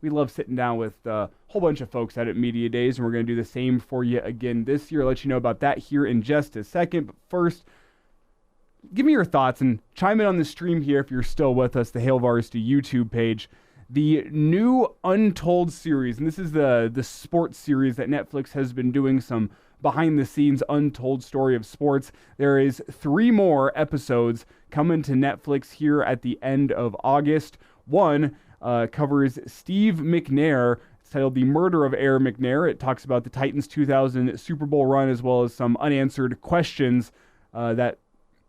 we love sitting down with a whole bunch of folks out at Media Days, and we're going to do the same for you again this year. I'll let you know about that here in just a second. But first, give me your thoughts and chime in on the stream here if you're still with us, the Hail Varsity YouTube page. The new Untold series, and this is the sports series that Netflix has been doing, some behind-the-scenes untold story of sports. There is 3 more episodes coming to Netflix here at the end of August. One covers Steve McNair. It's titled The Murder of Air McNair. It talks about the Titans' 2000 Super Bowl run, as well as some unanswered questions that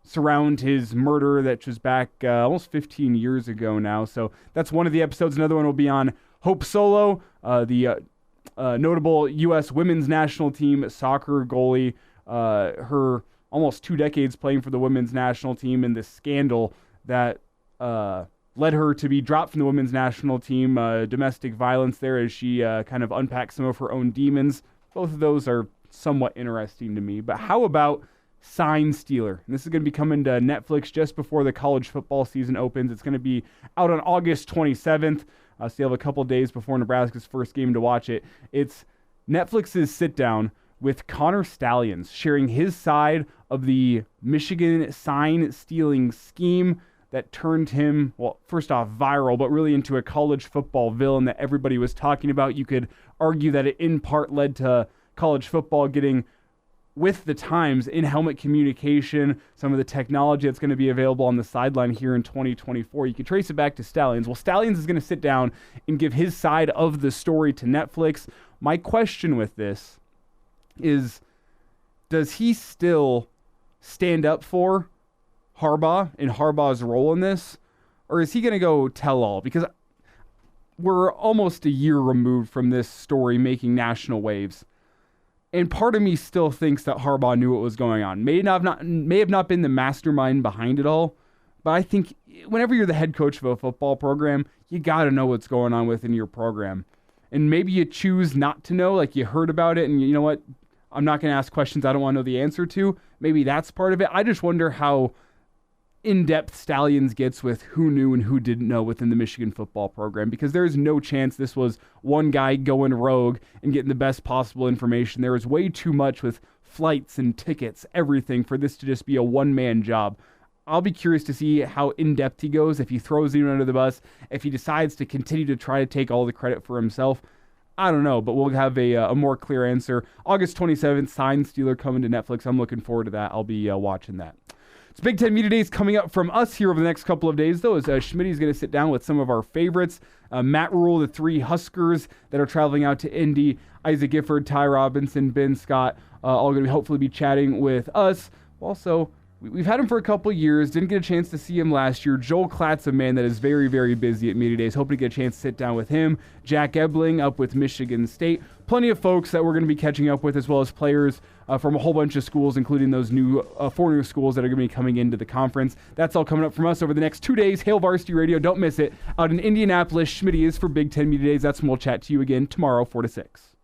surround his murder, that was back almost 15 years ago now. So that's one of the episodes. Another one will be on Hope Solo, the notable U.S. women's national team soccer goalie, her almost 2 decades playing for the women's national team, and the scandal that led her to be dropped from the women's national team, domestic violence there, as she kind of unpacks some of her own demons. Both of those are somewhat interesting to me. But how about Sign Stealer? And this is going to be coming to Netflix just before the college football season opens. It's going to be out on August 27th. So you have a couple days before Nebraska's first game to watch it. It's Netflix's sit-down with Connor Stallions, sharing his side of the Michigan sign-stealing scheme that turned him, well, first off, viral, but really into a college football villain that everybody was talking about. You could argue that it in part led to college football getting with the times, in-helmet communication, some of the technology that's going to be available on the sideline here in 2024. You can trace it back to Stallions. Well, Stallions is going to sit down and give his side of the story to Netflix. My question with this is, does he still stand up for Harbaugh and Harbaugh's role in this? Or is he going to go tell all? Because we're almost a year removed from this story making national waves. And part of me still thinks that Harbaugh knew what was going on. May have not been the mastermind behind it all, but I think whenever you're the head coach of a football program, you got to know what's going on within your program. And maybe you choose not to know, like you heard about it, and you know what? I'm not going to ask questions I don't want to know the answer to. Maybe that's part of it. I just wonder how in-depth Stallions gets with who knew and who didn't know within the Michigan football program, because there is no chance this was one guy going rogue and getting the best possible information. There is way too much with flights and tickets, everything, for this to just be a one-man job. I'll be curious to see how in-depth he goes, if he throws anyone under the bus, if he decides to continue to try to take all the credit for himself. I don't know, but we'll have a more clear answer. August 27th, Sign Stealer coming to Netflix. I'm looking forward to that. I'll be watching that. It's Big Ten Media Days coming up from us here over the next couple of days, though, as Schmidt is going to sit down with some of our favorites. Matt Rule, the 3 Huskers that are traveling out to Indy, Isaac Gifford, Ty Robinson, Ben Scott, all going to hopefully be chatting with us. Also, we've had him for a couple years, didn't get a chance to see him last year. Joel Klatt's a man that is very, very busy at Media Days. Hoping to get a chance to sit down with him. Jack Ebling up with Michigan State. Plenty of folks that we're going to be catching up with, as well as players from a whole bunch of schools, including those new 4 new schools that are going to be coming into the conference. That's all coming up from us over the next 2 days. Hail Varsity Radio, don't miss it. Out in Indianapolis, Schmidt is for Big Ten Media Days. That's when we'll chat to you again tomorrow, 4 to 6.